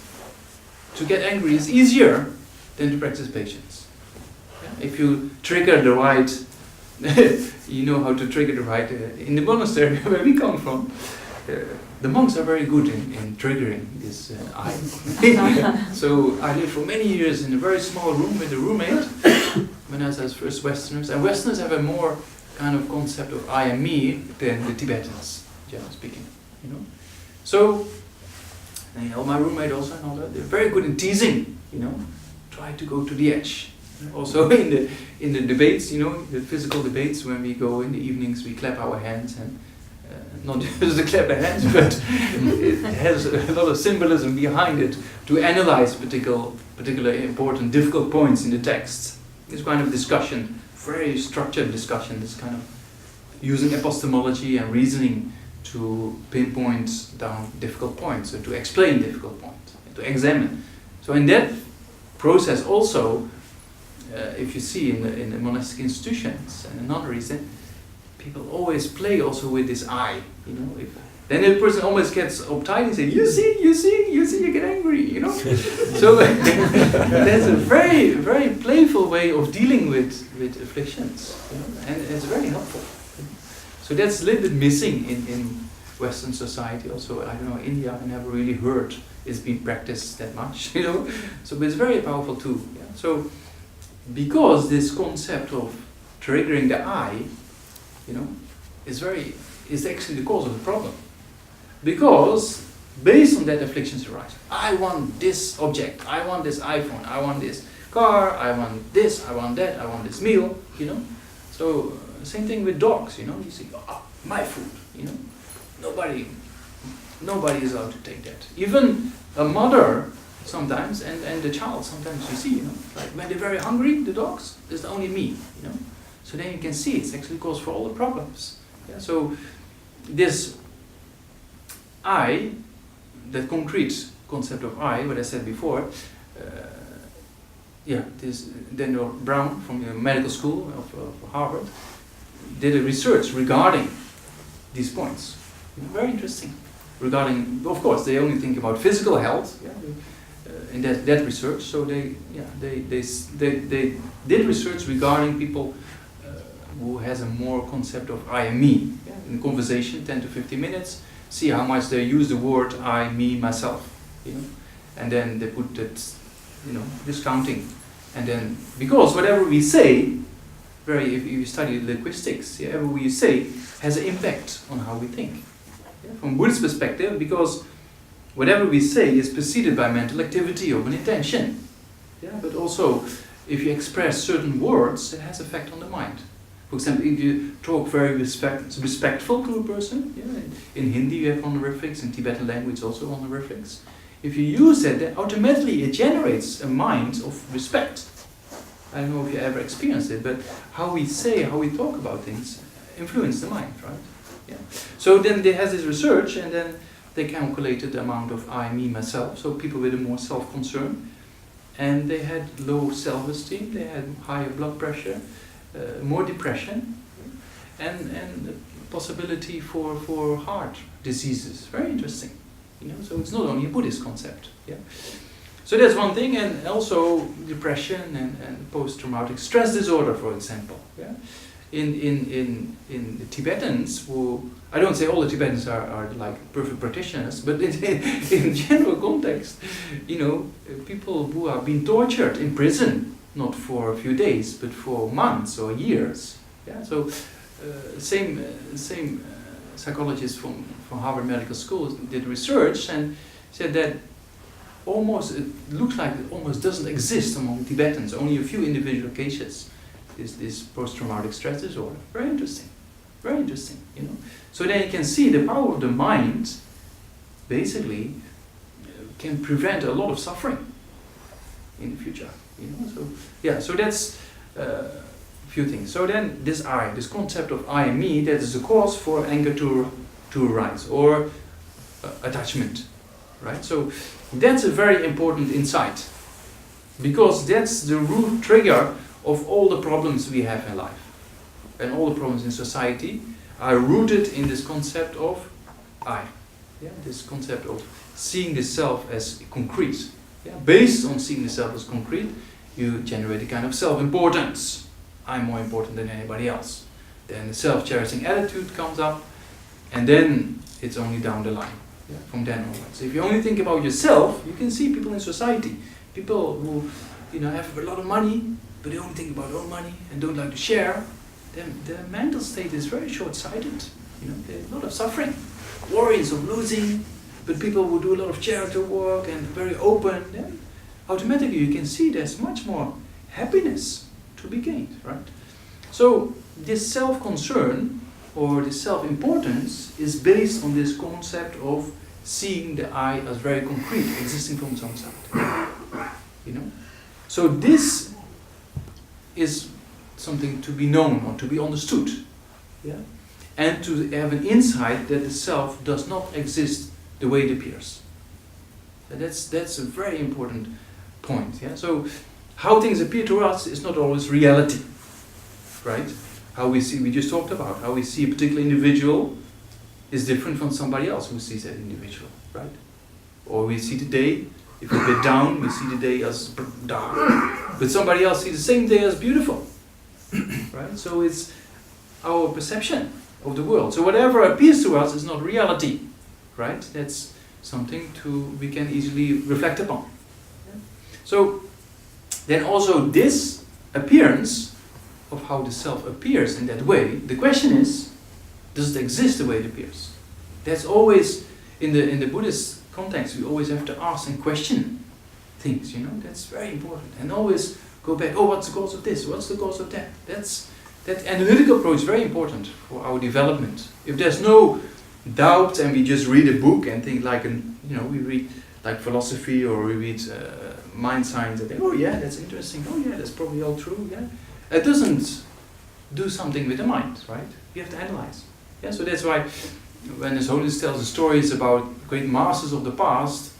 to get angry is easier than to practice patience. Yeah? If you trigger the right, you know how to trigger the right. In the monastery where we come from, the monks are very good in triggering this I. So I lived for many years in a very small room with a roommate when I was first Westerners. And Westerners have a more kind of concept of I and me than the Tibetans, generally speaking. You know, so. And you know, my roommate also and all that, they're very good in teasing, you know, try to go to the edge. Also in the debates, you know, the physical debates, when we go in the evenings, we clap our hands, and not just to clap our hands, but it has a lot of symbolism behind it to analyze particular important, difficult points in the text. This kind of discussion, very structured discussion, this kind of using epistemology and reasoning to pinpoint down difficult points, or to explain difficult points, to examine. So in that process also, if you see in the monastic institutions and the nunneries, then people always play also with this I, you know. Then the person almost gets uptight and says, you see, you get angry, you know. So that's a very, very playful way of dealing with afflictions, you know? And it's very helpful. So that's a little bit missing in Western society also. I don't know, India, I never really heard it's been practiced that much, you know. So but it's very powerful too. Yeah? So because this concept of triggering the I, you know, is actually the cause of the problem. Because based on that afflictions arise. I want this object, I want this iPhone, I want this car, I want this, I want that, I want this meal, you know. So same thing with dogs, you know. You see, oh, my food, you know. Nobody is allowed to take that. Even a mother sometimes and the child sometimes, you see, you know, like when they're very hungry, the dogs, there's only me, you know. So then you can see it's actually cause for all the problems. Yeah? So this I, that concrete concept of I, what I said before, this Daniel Brown from the medical school of Harvard did a research regarding these points. Very interesting. Regarding, of course, they only think about physical health. Yeah, in that research, so they did research regarding people who has a more concept of I and me. Yeah, in conversation, 10 to 15 minutes. See how much they use the word I, me, myself, you know, and then they put that, you know, discounting, and then because whatever we say, if you study linguistics, whatever we say has an impact on how we think. Yeah? From Buddhist perspective, because whatever we say is preceded by mental activity or an intention. Yeah, but also if you express certain words, it has effect on the mind. For example, if you talk very respectful to a person, yeah, in Hindi you have honorifics, in Tibetan language also honorifics. If you use that, then automatically it generates a mind of respect. I don't know if you ever experienced it, but how we say, how we talk about things influence the mind, right? Yeah. So then they has this research, and then they calculated the amount of I, me, myself, so people with a more self-concern, and they had low self-esteem, they had higher blood pressure, more depression, and the possibility for heart diseases. Very interesting, you know. So it's not only a Buddhist concept. Yeah. So that's one thing, and also depression and post-traumatic stress disorder, for example. Yeah. In the Tibetans, who I don't say all the Tibetans are like perfect practitioners, but in general context, you know, people who are being tortured in prison, not for a few days, but for months or years. Yeah. So same psychologists from Harvard Medical School did research and said that it looks like it almost doesn't exist among Tibetans. Only a few individual cases. This post-traumatic stress disorder. Very interesting, you know. So then you can see the power of the mind basically can prevent a lot of suffering in the future, you know. So yeah, so that's a few things. So then this concept of I and me, that is the cause for anger to arise, or attachment, right? So that's a very important insight, because that's the root trigger of all the problems we have in life, and all the problems in society are rooted in this concept of I. Yeah, this concept of seeing the self as concrete. Yeah, based on seeing the self as concrete, you generate a kind of self-importance. I'm more important than anybody else. Then the self-cherishing attitude comes up, and then it's only down the line. Yeah, from then onwards. If you only think about yourself, you can see people in society, people who, you know, have a lot of money, but they only think about their own money and don't like to share, then their mental state is very short-sighted. You know, there's a lot of suffering, worries of losing. But people who do a lot of charitable work and very open, then automatically you can see there's much more happiness to be gained, right? So this self-concern or this self-importance is based on this concept of seeing the I as very concrete, existing from its own side. You know, so this is something to be known or to be understood, yeah, and to have an insight that the self does not exist the way it appears. And that's a very important point. Yeah. So how things appear to us is not always reality, right? How we just talked about how we see a particular individual is different from somebody else who sees that individual, right? Or we see the day, if we're a bit down, we see the day as dark, but somebody else sees the same day as beautiful, right? So it's our perception of the world. So whatever appears to us is not reality, right? That's something we can easily reflect upon. Yeah? So then also this appearance of how the self appears in that way, the question is, does it exist the way it appears? That's always in the Buddhist context, we always have to ask and question things, that's very important. And always go back, what's the cause of this? What's the cause of that? That analytical approach is very important for our development. If there's no doubt and we just read a book and think like, we read like philosophy or we read mind science and think, oh yeah, that's interesting, oh yeah, that's probably all true, yeah. It doesn't do something with the mind, right? You have to analyze. Yeah, so that's why when His Holiness tells the stories about great masters of the past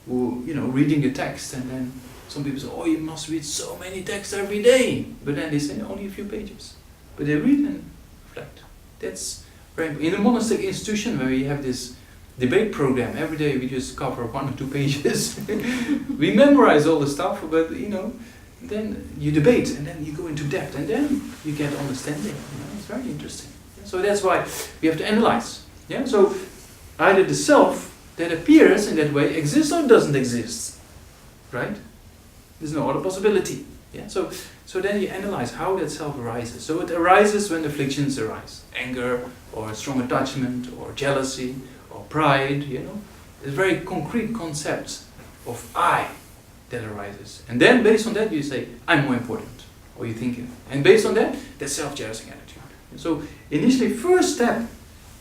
who, reading the text, and then some people say, oh, you must read so many texts every day. But then they say only a few pages. But they read and reflect. That's very important. In a monastic institution where we have this debate program, every day we just cover 1 or 2 pages. We memorize all the stuff, but then you debate and then you go into depth and then you get understanding. It's very interesting. So that's why we have to analyze. Yeah. So either the self that appears in that way exists or doesn't exist, right? There's no other possibility. Yeah. So then you analyze how that self arises. So it arises when afflictions arise, anger or strong attachment or jealousy or pride. It's a very concrete concept of I that arises, and then based on that you say I'm more important, or you think, and based on that, that's self-cherishing attitude. So initially, first step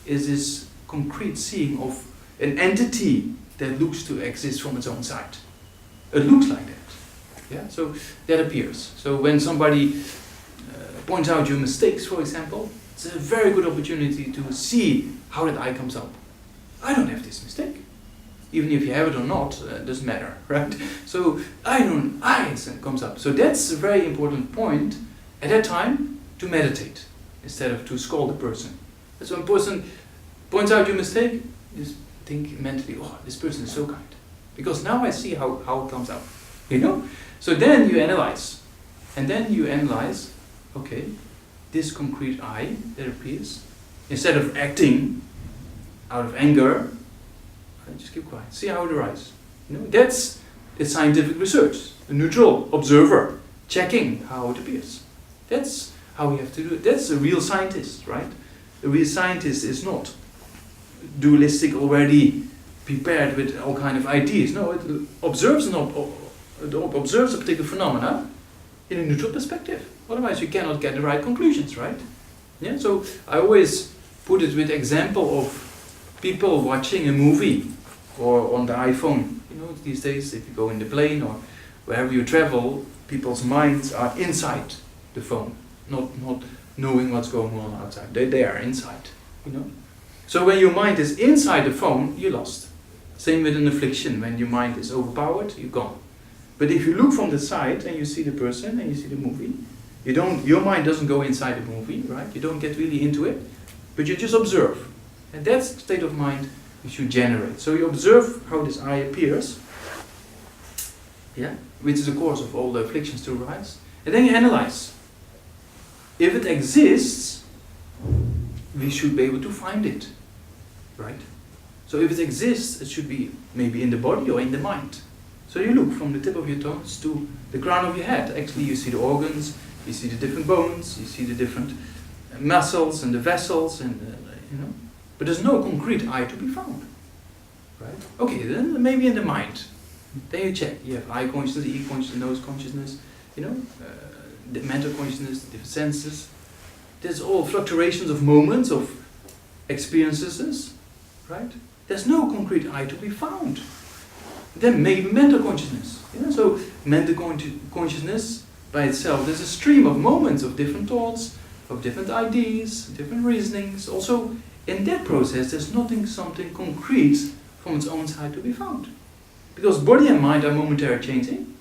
is this concrete seeing of an entity that looks to exist from its own side. It looks like that. Yeah. So that appears. So when somebody points out your mistakes, for example, it's a very good opportunity to see how that I comes up. I don't have this mistake. Even if you have it or not, it doesn't matter, right? So I comes up. So that's a very important point at that time to meditate instead of to scold the person. So when a person points out your mistake, just think mentally, oh, this person is so kind. Because now I see how it comes out. So then you analyze. And then you analyze, okay, this concrete I that appears, instead of acting out of anger, just keep quiet. See how it arises. That's the scientific research. A neutral observer checking how it appears. That's how we have to do it. That's a real scientist, right? A real scientist is not dualistic, already prepared with all kind of ideas. No, it observes a particular phenomena in a neutral perspective. Otherwise, you cannot get the right conclusions, right? Yeah. So I always put it with example of people watching a movie or on the iPhone. These days, if you go in the plane or wherever you travel, people's minds are inside the phone, not knowing what's going on outside. They are inside. So when your mind is inside the phone, you're lost. Same with an affliction. When your mind is overpowered, you're gone. But if you look from the side and you see the person and you see the movie, your mind doesn't go inside the movie, right? You don't get really into it, but you just observe. And that's the state of mind you should generate. So you observe how this I appears, which is the cause of all the afflictions to arise. And then you analyze. If it exists, we should be able to find it, right? So if it exists, it should be maybe in the body or in the mind. So you look from the tip of your toes to the crown of your head. Actually, you see the organs, you see the different bones, you see the different muscles and the vessels, and but there's no concrete I to be found, right? Okay, then maybe in the mind. Then you check. You have eye consciousness, ear consciousness, nose consciousness, the mental consciousness, the different senses. There's all fluctuations of moments, of experiences, right? There's no concrete I to be found. Then maybe mental consciousness. So mental consciousness by itself, there's a stream of moments of different thoughts, of different ideas, different reasonings. Also, in that process, there's something concrete from its own side to be found. Because body and mind are momentarily changing,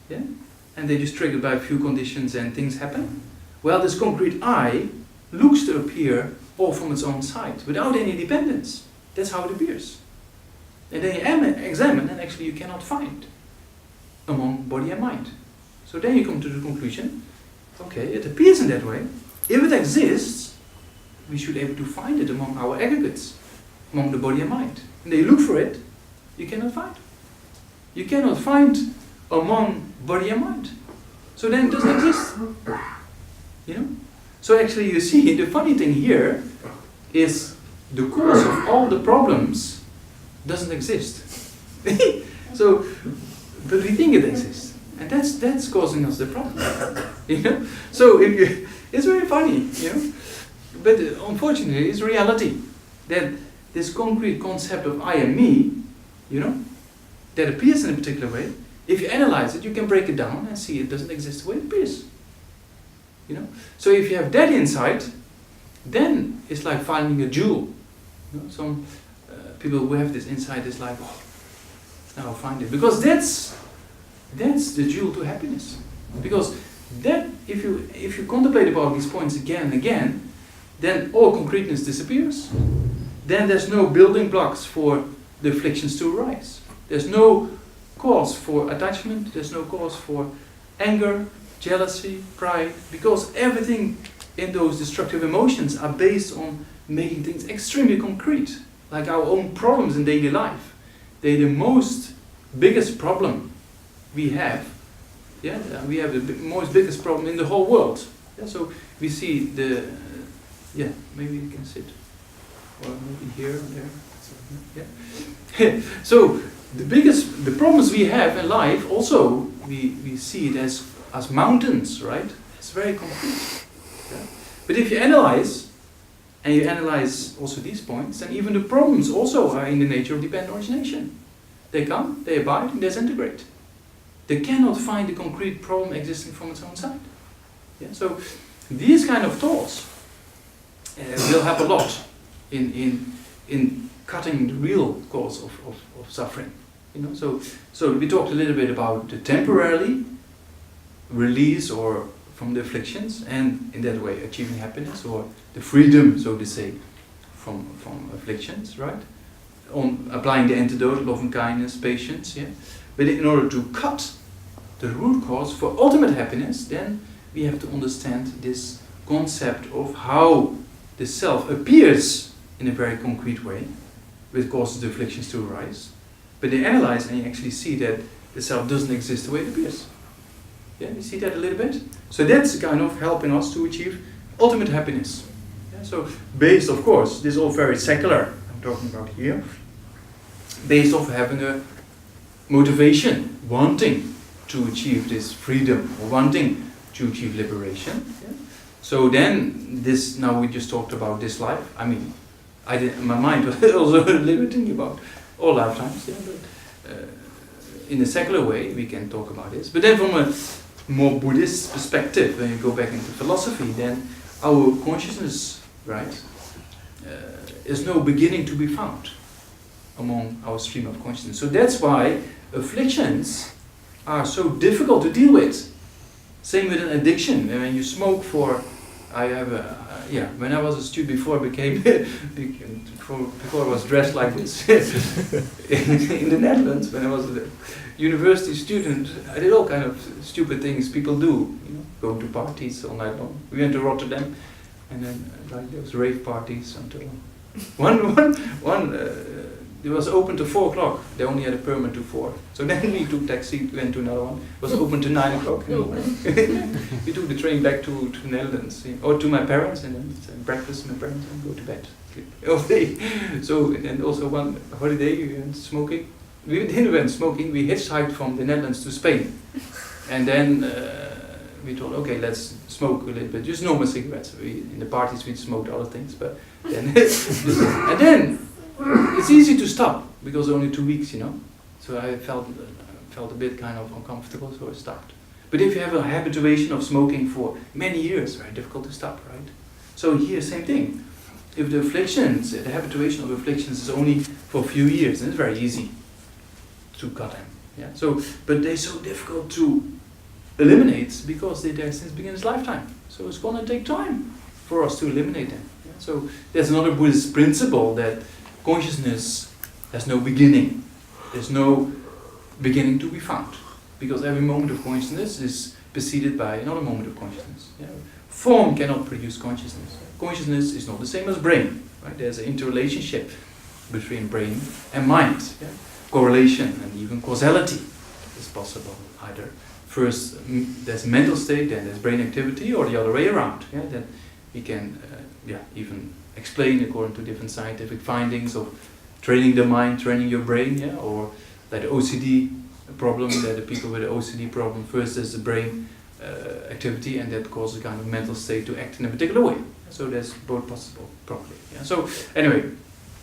and they're just triggered by a few conditions and things happen. Well, this concrete I looks to appear all from its own side, without any dependence. That's how it appears. And then you examine, and actually you cannot find among body and mind. So then you come to the conclusion, okay, it appears in that way. If it exists, we should be able to find it among our aggregates, among the body and mind. And then you look for it, you cannot find. You cannot find among body and mind. So then it doesn't exist. So actually you see, the funny thing here is the cause of all the problems doesn't exist. So, but we think it exists, and that's causing us the problem. You know. So it's very funny, you know. But unfortunately, it's reality that this concrete concept of I am me, you know, that appears in a particular way. If you analyze it, you can break it down and see it doesn't exist the way it appears. You know. So if you have that insight, then it's like finding a jewel. You know, some people who have this insight is like, oh, now I'll find it, because that's the jewel to happiness. Because that, if you contemplate about these points again and again, then all concreteness disappears. Then there's no building blocks for the afflictions to arise. There's no cause for attachment. There's no cause for anger, jealousy, pride, because everything in those destructive emotions are based on making things extremely concrete, like our own problems in daily life. They're the biggest problem we have. Yeah, we have the biggest problem in the whole world. Yeah, so we see maybe you can sit, or maybe here or there. Yeah. So the problems we have in life also we see it as mountains, right? It's very concrete. Yeah? But if you analyze, and you analyze also these points, then even the problems also are in the nature of dependent origination. They come, they abide, and they disintegrate. They cannot find the concrete problem existing from its own side. Yeah? So these kind of thoughts will help a lot in cutting the real cause of suffering. You know, so we talked a little bit about the temporarily release or from the afflictions, and in that way achieving happiness, or the freedom, so to say, from afflictions, right? On applying the antidote, love and kindness, patience, yeah. But in order to cut the root cause for ultimate happiness, then we have to understand this concept of how the self appears in a very concrete way, which causes the afflictions to arise. But they analyze and you actually see that the self doesn't exist the way it appears. Yeah, you see that a little bit? So that's kind of helping us to achieve ultimate happiness. Yeah, so based, of course, this is all very secular, I'm talking about here, based off having a motivation, wanting to achieve this freedom, or wanting to achieve liberation. Yeah? So then, now we just talked about this life. I mean, my mind was also limiting about all lifetimes, yeah, but in a secular way we can talk about this. But then from a more Buddhist perspective, when you go back into philosophy, then our consciousness, right, is no beginning to be found among our stream of consciousness. So that's why afflictions are so difficult to deal with. Same with an addiction. When you smoke when I was a student, before I was dressed like this in the Netherlands, when I was a university student, I did all kind of stupid things people do, you know, go to parties all night long. We went to Rotterdam, and then there was rave parties until it was open to 4 o'clock. They only had a permit to 4. So then we took taxi, went to another one. It was open to 9 o'clock in the morning. We took the train back to the Netherlands, or to my parents, and then breakfast with my parents and go to bed. Sleep all day. So, and also one holiday we went smoking. We didn't went smoking, we hitchhiked from the Netherlands to Spain. And then we thought, okay, let's smoke a little bit, just normal cigarettes. In the parties we smoked other things, but then and then it's easy to stop because only 2 weeks, you know. So I felt a bit kind of uncomfortable, so I stopped. But if you have a habituation of smoking for many years, very difficult to stop, right? So here, same thing. If the habituation of afflictions is only for a few years, then it's very easy to cut them. Yeah. So, but they're so difficult to eliminate because they're there since beginner's lifetime. So it's going to take time for us to eliminate them. Yeah. So there's another Buddhist principle that consciousness has no beginning. There's no beginning to be found, because every moment of consciousness is preceded by another moment of consciousness. Yeah? Form cannot produce consciousness. Consciousness is not the same as brain. Right? There's an interrelationship between brain and mind. Yeah? Correlation and even causality is possible. Either first there's mental state, then there's brain activity, or the other way around. Yeah? That we can even explain according to different scientific findings of training the mind, training your brain, yeah, or like the OCD problem, that the people with the OCD problem, first there's the brain activity, and that causes a kind of mental state to act in a particular way. So that's both possible, probably. Yeah. So anyway,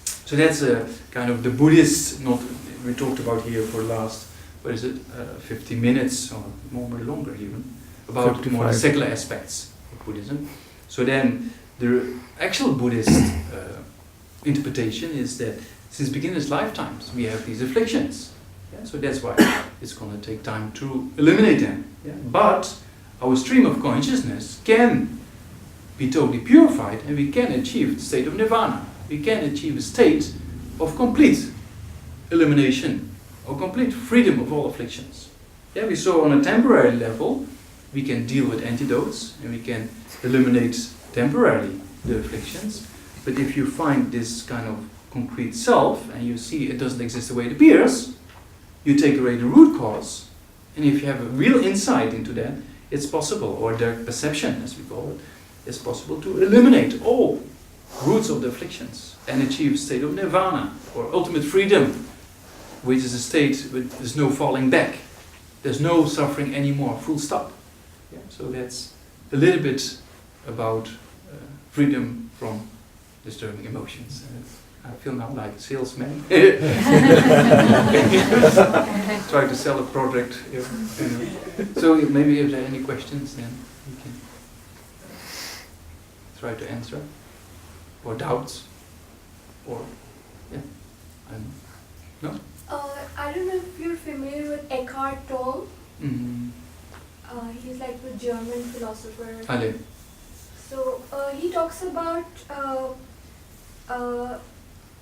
so that's a kind of the Buddhist, not we talked about here for the last, 50 minutes or more longer even, about 55. more secular aspects of Buddhism. So then the actual Buddhist interpretation is that since beginner's lifetimes we have these afflictions. Yeah? So that's why it's going to take time to eliminate them. Yeah? But our stream of consciousness can be totally purified, and we can achieve the state of nirvana. We can achieve a state of complete elimination, or complete freedom of all afflictions. Yeah, we saw on a temporary level, we can deal with antidotes, and we can eliminate temporarily the afflictions. But if you find this kind of concrete self, and you see it doesn't exist the way it appears, you take away the root cause, and if you have a real insight into that, it's possible, or direct perception as we call it, it's possible to eliminate all roots of the afflictions and achieve a state of nirvana, or ultimate freedom, which is a state where there's no falling back, there's no suffering anymore, full stop. Yeah? So that's a little bit about freedom from disturbing emotions. I feel now like a salesman. Try to sell a product. Yeah. So maybe if there are any questions, then we can try to answer, or doubts, or yeah, I don't know. No? I don't know if you're familiar with Eckhart Tolle. Mm-hmm. He's like the German philosopher. Ale. So he talks about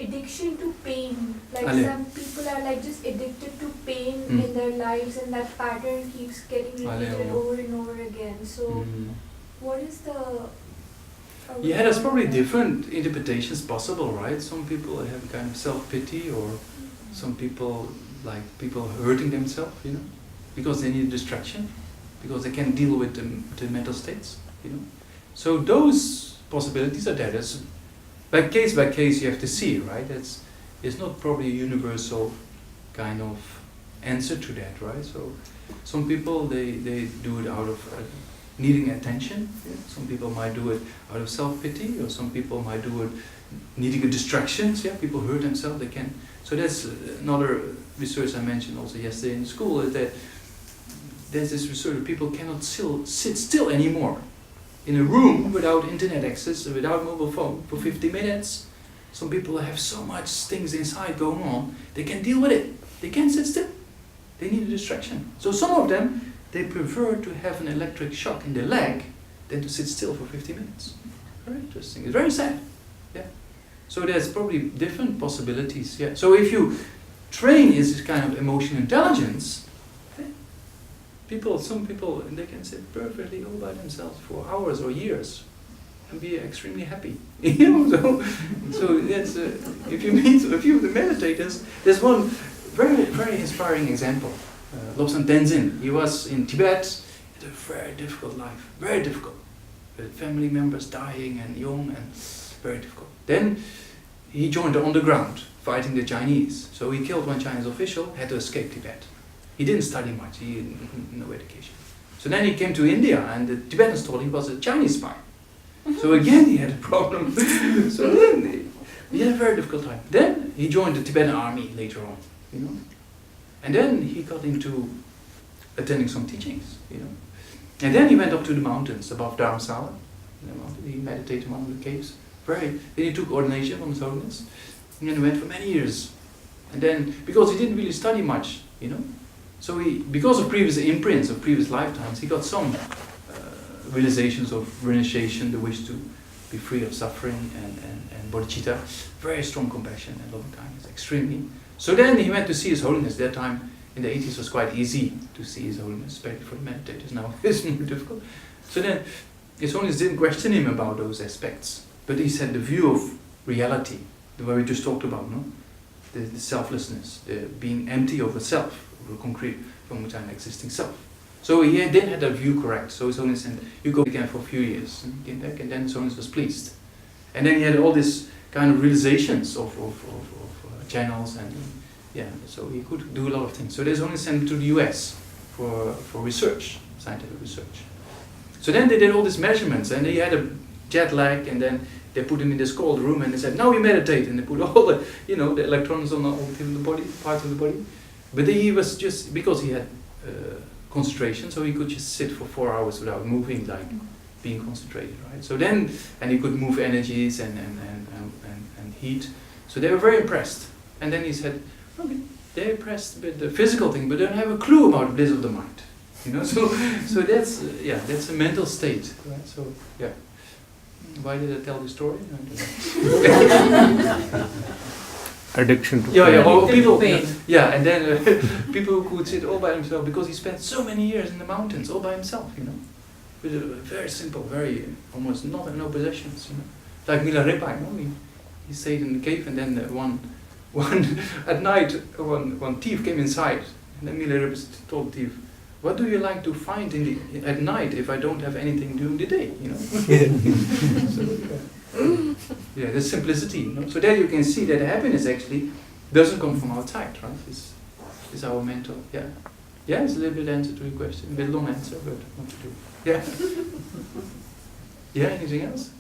addiction to pain. Like Ale. some people are like just addicted to pain Mm. in their lives, and that pattern keeps getting repeated Ale. over and over again. So what is the... Yeah, there's probably different interpretations possible, right? Some people have a kind of self-pity, or some people like people hurting themselves, you know, because they need a distraction, because they can't deal with the mental states, you know. So those possibilities are there. There's, by case you have to see, right? It's not probably a universal kind of answer to that, right? So some people they do it out of needing attention. Yeah? Some people might do it out of self-pity, or some people might do it needing a distraction. Yeah, people hurt themselves. They can. So that's another research I mentioned also yesterday in school, is that there's this research that people cannot sit still anymore in a room without internet access, without mobile phone for 50 minutes. Some people have so much things inside going on, they can't deal with it. They can't sit still. They need a distraction. So some of them, they prefer to have an electric shock in their leg than to sit still for 50 minutes. Very interesting. It's very sad. Yeah. So there's probably different possibilities. Yeah. So if you train this kind of emotional intelligence, some people, they can sit perfectly all by themselves for hours or years and be extremely happy. You know, so that's if you meet a few of the meditators, there's one very, very inspiring example. Lobsang Tenzin. He was in Tibet. He had a very difficult life, very difficult. With family members dying and young, and very difficult. Then he joined the underground, fighting the Chinese. So he killed one Chinese official, had to escape Tibet. He didn't study much, he had no education. So then he came to India, and the Tibetans told him he was a Chinese spy. So again he had a problem. So then he had a very difficult time. Then he joined the Tibetan army later on, you know. And then he got into attending some teachings, you know. And then he went up to the mountains above Dharamsala. He meditated in one of the caves. Then he took ordination from His Holiness, and then went for many years. And then, because he didn't really study much, you know, so because of previous imprints of previous lifetimes, he got some realizations of renunciation, the wish to be free of suffering, and bodhicitta, very strong compassion and loving kindness, extremely. So then he went to see His Holiness. That time in the 80s was quite easy to see His Holiness, especially for the meditators. Now it's more difficult. So then His Holiness didn't question him about those aspects, but he said the view of reality, the way we just talked about, no? The selflessness, the being empty of a self, of a concrete, from which I'm existing self. So he didn't have that view correct. So His Holiness said, you go again for a few years, and he came back, and then His Holiness was pleased. And then he had all this kind of realizations of channels, and Yeah, so he could do a lot of things. So they only sent him to the US for research, scientific research. So then they did all these measurements, and he had a jet lag, and then they put him in this cold room, and they said, now we meditate, and they put all the, the electrons on all the body, parts of the body. But he was just, because he had concentration, so he could just sit for 4 hours without moving, like being concentrated, right? So then, and he could move energies and heat. So they were very impressed. And then he said, okay, they're impressed with the physical thing, but they don't have a clue about the bliss of the mind. So that's that's a mental state, right? So yeah. Why did I tell this story? I don't know. Addiction to pain. Well, people, pain. And then people who could sit all by themselves, because he spent so many years in the mountains all by himself, with a very simple, very almost no possessions, like Milarepa, he stayed in the cave, and then one at night one thief came inside, and then Milarepa told the thief, what do you like to find at night if I don't have anything during the day? So, the simplicity. So there you can see that happiness actually doesn't come from outside, right? It's our mental. Yeah, it's a little bit answer to your question. A bit long answer, but what to do? Yeah. Yeah. Anything else?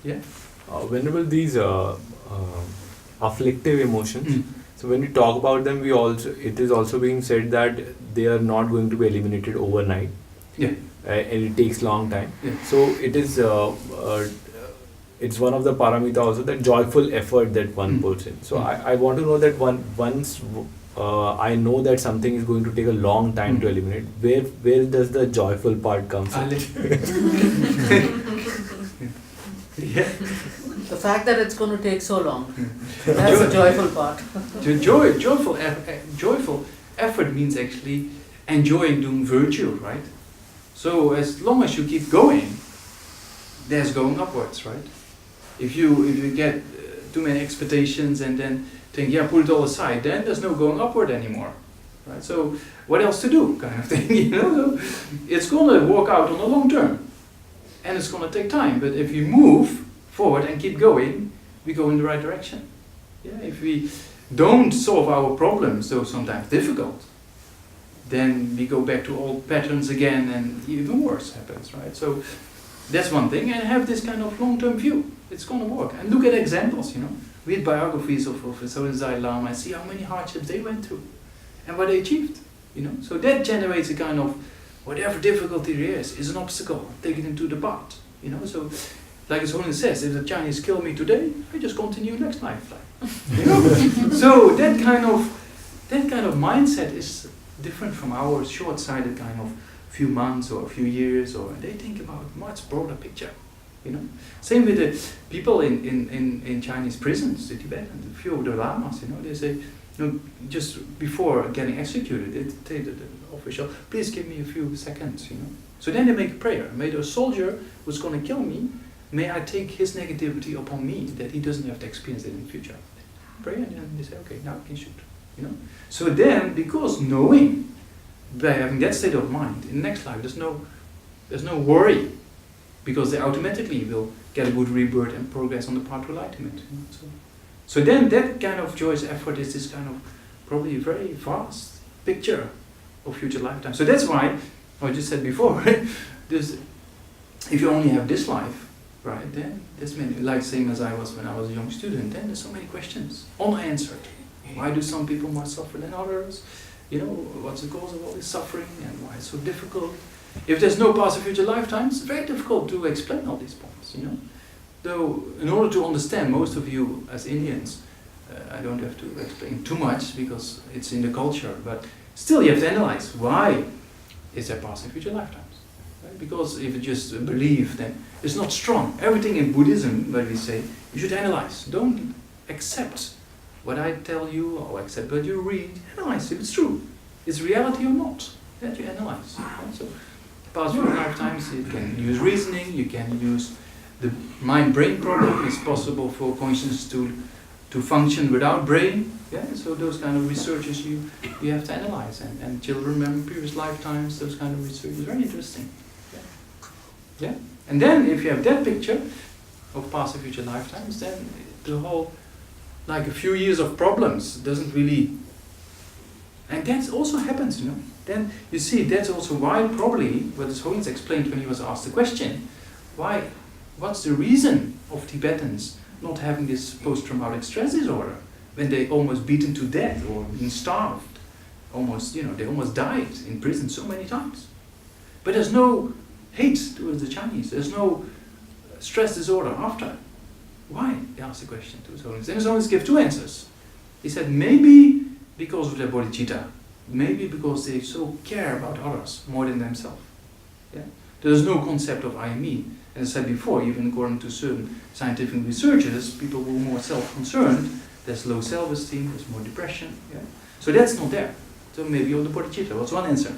Yeah. Whenever these afflictive emotions. So when we talk about them, it is also being said that they are not going to be eliminated overnight. Yeah. And it takes long time. Yeah. So it is. It's one of the paramita also, that joyful effort that one puts in. So I want to know that once I know that something is going to take a long time to eliminate, where does the joyful part come from? Yeah. The fact that it's going to take so long, that's the joyful part. Joyful effort means actually enjoying doing virtue, right? So as long as you keep going, there's going upwards, right? If you get too many expectations and then think, put it all aside, then there's no going upward anymore, right? So what else to do, kind of thing, So it's going to work out on the long term, and it's going to take time. But if you move forward and keep going, we go in the right direction. Yeah, if we don't solve our problems, though sometimes difficult, then we go back to old patterns again, and even worse happens, right? So that's one thing, and have this kind of long-term view. It's going to work. And look at examples, Read biographies of Dalai Lama and see how many hardships they went through and what they achieved, So that generates a kind of, whatever difficulty there is an obstacle, take it into the path, So, like His Holiness says, if the Chinese kill me today, I just continue next lifetime. So that kind of mindset is different from our short-sighted kind of few months or a few years, or they think about much broader picture. Same with the people in Chinese prisons, the Tibetans, a few of the lamas. They say, just before getting executed, they say to the official, please give me a few seconds. So then they make a prayer. May the soldier who's going to kill me, may I take his negativity upon me, that he doesn't have to experience it in the future. Pray, and then they say, okay, now we can shoot. So then, because knowing, by having that state of mind, in the next life there's no worry, because they automatically will get a good rebirth and progress on the path to enlightenment. So then that kind of joyous effort is this kind of probably very vast picture of future lifetime. So that's why I just said before, if you only have this life, right, then there's many, like same as I was when I was a young student, then there's so many questions unanswered. Why do some people more suffer than others? What's the cause of all this suffering, and why it's so difficult? If there's no past or future lifetimes, it's very difficult to explain all these points, Though, in order to understand, most of you as Indians, I don't have to explain too much because it's in the culture, but still you have to analyze why is there past and future lifetimes. Right? Because if you just believe, then it's not strong. Everything in Buddhism, where we say, you should analyze. Don't accept what I tell you or accept what you read. Analyze if it's true. It's reality or not. That you analyze. Right? So, past few lifetimes, you can use reasoning, you can use the mind-brain problem. It's possible for consciousness to function without brain. Yeah, so those kind of researches you have to analyze, and children remember previous lifetimes. Those kind of research is very interesting. Yeah, and then if you have that picture of past and future lifetimes, then the whole, like a few years of problems doesn't really And that also happens, you know. Then you see that's also why probably what Hauz explained when he was asked the question, what's the reason of Tibetans not having this post-traumatic stress disorder when they almost beaten to death or been starved, almost, you know, they almost died in prison so many times. But there's no hate towards the Chinese. There's no stress disorder after. Why? He asked the question to his Holiness. And his Holiness gave two answers. He said maybe because of their bodhicitta, maybe because they so care about others more than themselves. Yeah? There's no concept of I and me. As I said before, even according to certain scientific researchers, people who are more self-concerned, there's low self-esteem, there's more depression. Yeah? So that's not there. So maybe on the bodhicitta. That's one answer.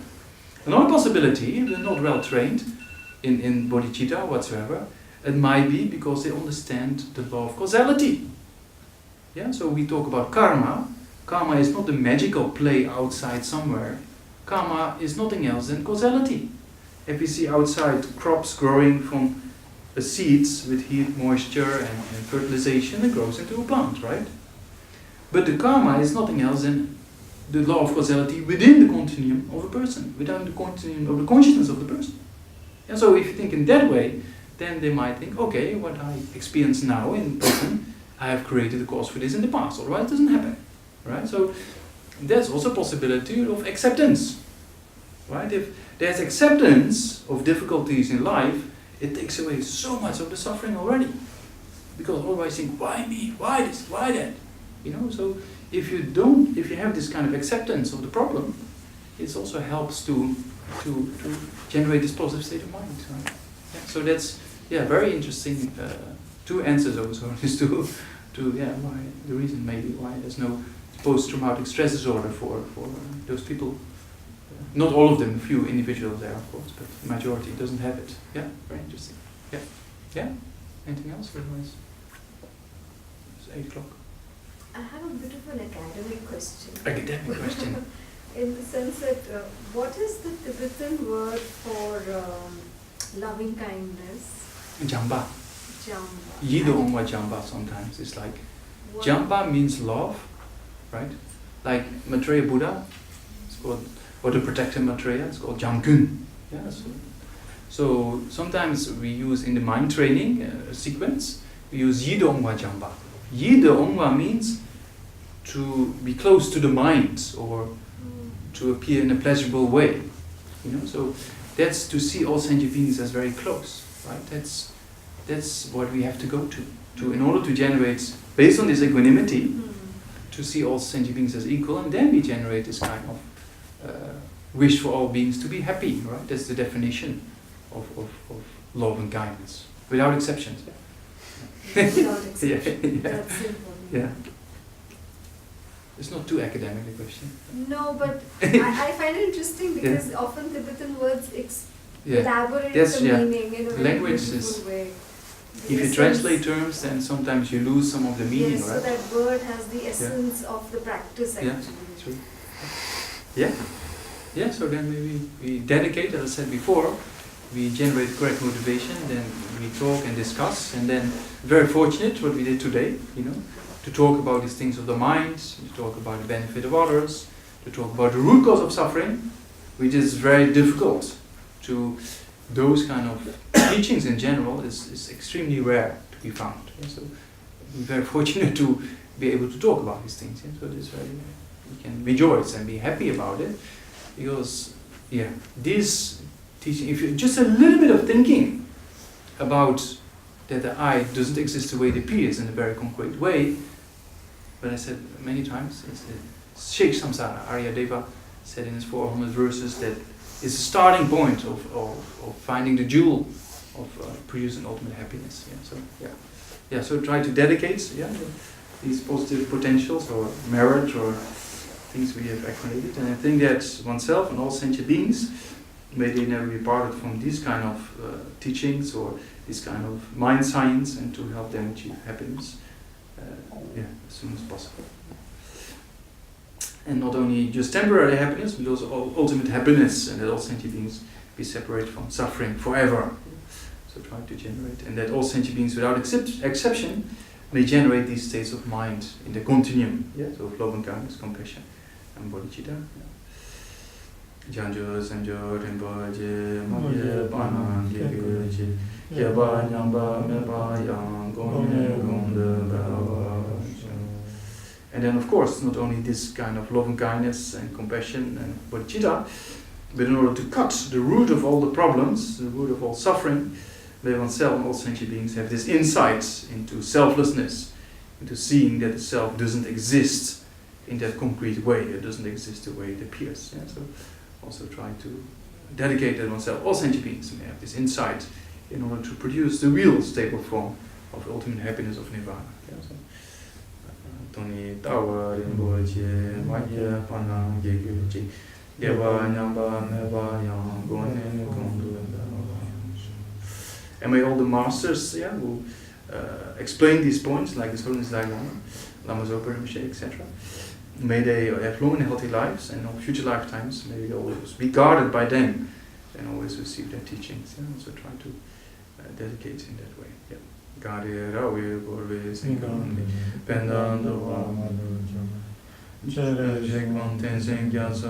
Another possibility, they're not well trained in bodhicitta whatsoever. It might be because they understand the law of causality. Yeah, so we talk about karma. Karma is not a magical play outside somewhere. Karma is nothing else than causality. If we see outside crops growing from seeds with heat, moisture and fertilization, it grows into a plant, right? But the karma is nothing else than the law of causality within the continuum of a person, within the continuum of the consciousness of the person. And so if you think in that way, then they might think, okay, what I experience now in prison, I have created a cause for this in the past, otherwise it doesn't happen. Right? So there's also a possibility of acceptance. Right? If there's acceptance of difficulties in life, it takes away so much of the suffering already. Because otherwise you think, why me? Why this? Why that? You know, so if you have this kind of acceptance of the problem, it also helps to generate this positive state of mind. Right? Yeah, so that's very interesting. Two answers also is to why the reason maybe why there's no post-traumatic stress disorder for those people. Not all of them, a few individuals there, of course, but the majority doesn't have it. Yeah, very interesting. Yeah, yeah. Anything else? Otherwise, it's 8 o'clock. I have a bit of an academic question. Academic question. In the sense that, what is the Tibetan word for loving kindness? Jamba. Jamba. Yido Ongwa Jamba sometimes. It's like, What- Jamba means love, right? Like Maitreya Buddha, it's called, or the protector Maitreya, it's called Jamgun. Yeah, so sometimes we use in the mind training sequence, we use Yido Ongwa Jamba. Yido Ongwa means to be close to the mind or to appear in a pleasurable way. You know, so that's to see all sentient beings as very close, right? That's what we have to go to in order to generate, based on this equanimity, to see all sentient beings as equal, and then we generate this kind of wish for all beings to be happy, right? That's the definition of love and kindness, without exceptions. Without exception. Yeah. That's simple. Yeah. It's not too academic a question. No, but I find it interesting because often Tibetan words elaborate That's- the yeah. meaning in a very Language beautiful is- way. If you translate terms, then sometimes you lose some of the meaning, yes, right? so that word has the essence of the practice Yeah, actually. true. Yeah. Yeah, so then maybe we dedicate, as I said before, we generate correct motivation, then we talk and discuss, and then very fortunate what we did today, you know, to talk about these things of the mind, to talk about the benefit of others, to talk about the root cause of suffering, which is very difficult to, those kind of teachings in general is extremely rare to be found. Yeah? So we're very fortunate to be able to talk about these things. Yeah? So this very, we can rejoice and be happy about it, because this teaching, if you just a little bit of thinking about that the I doesn't exist the way it appears in a very concrete way, but I said many times, it's Sheikh Samsara, Aryadeva said in his 400 verses that it's a starting point of finding the jewel of producing ultimate happiness. Yeah, so try to dedicate these positive potentials or merit or things we have accumulated, and I think that oneself and all sentient beings, may they never be parted from these kind of teachings or this kind of mind science, and to help them achieve happiness as soon as possible. And not only just temporary happiness, but also ultimate happiness, and that all sentient beings be separated from suffering forever. So try to generate, and that all sentient beings without exception may generate these states of mind in the continuum, so of love and kindness, compassion, and bodhicitta. Janjo, Sanjo, Rinpoche, Mabye, Panan, Gekuji, Yaba, Nyamba, Meba, Yang, Gone, Gonde, Bawa. And then, of course, not only this kind of loving kindness and compassion and bodhicitta, but in order to cut the root of all the problems, the root of all suffering, they oneself and all sentient beings have this insight into selflessness, into seeing that the self doesn't exist in that concrete way, it doesn't exist the way it appears. Yeah? So also try to dedicate that oneself. All sentient beings may have this insight in order to produce the real stable form of ultimate happiness of nirvana. Yeah? So, Toni Tawa Rinpoche, Maya Pana Gekuji, Yaba Nyamba Meba Yang Gone Gondu. And may all the masters who explain these points, like the Holiness Dalai Lama, Lama Zopa Rinpoche, etc., may they have long and healthy lives, and in all future lifetimes, may they always be guarded by them and always receive their teachings. Yeah? Also try to dedicate in that way. Yeah. Gade Rawe Gorwe Singam Pendando Geshe Tenzin Namdak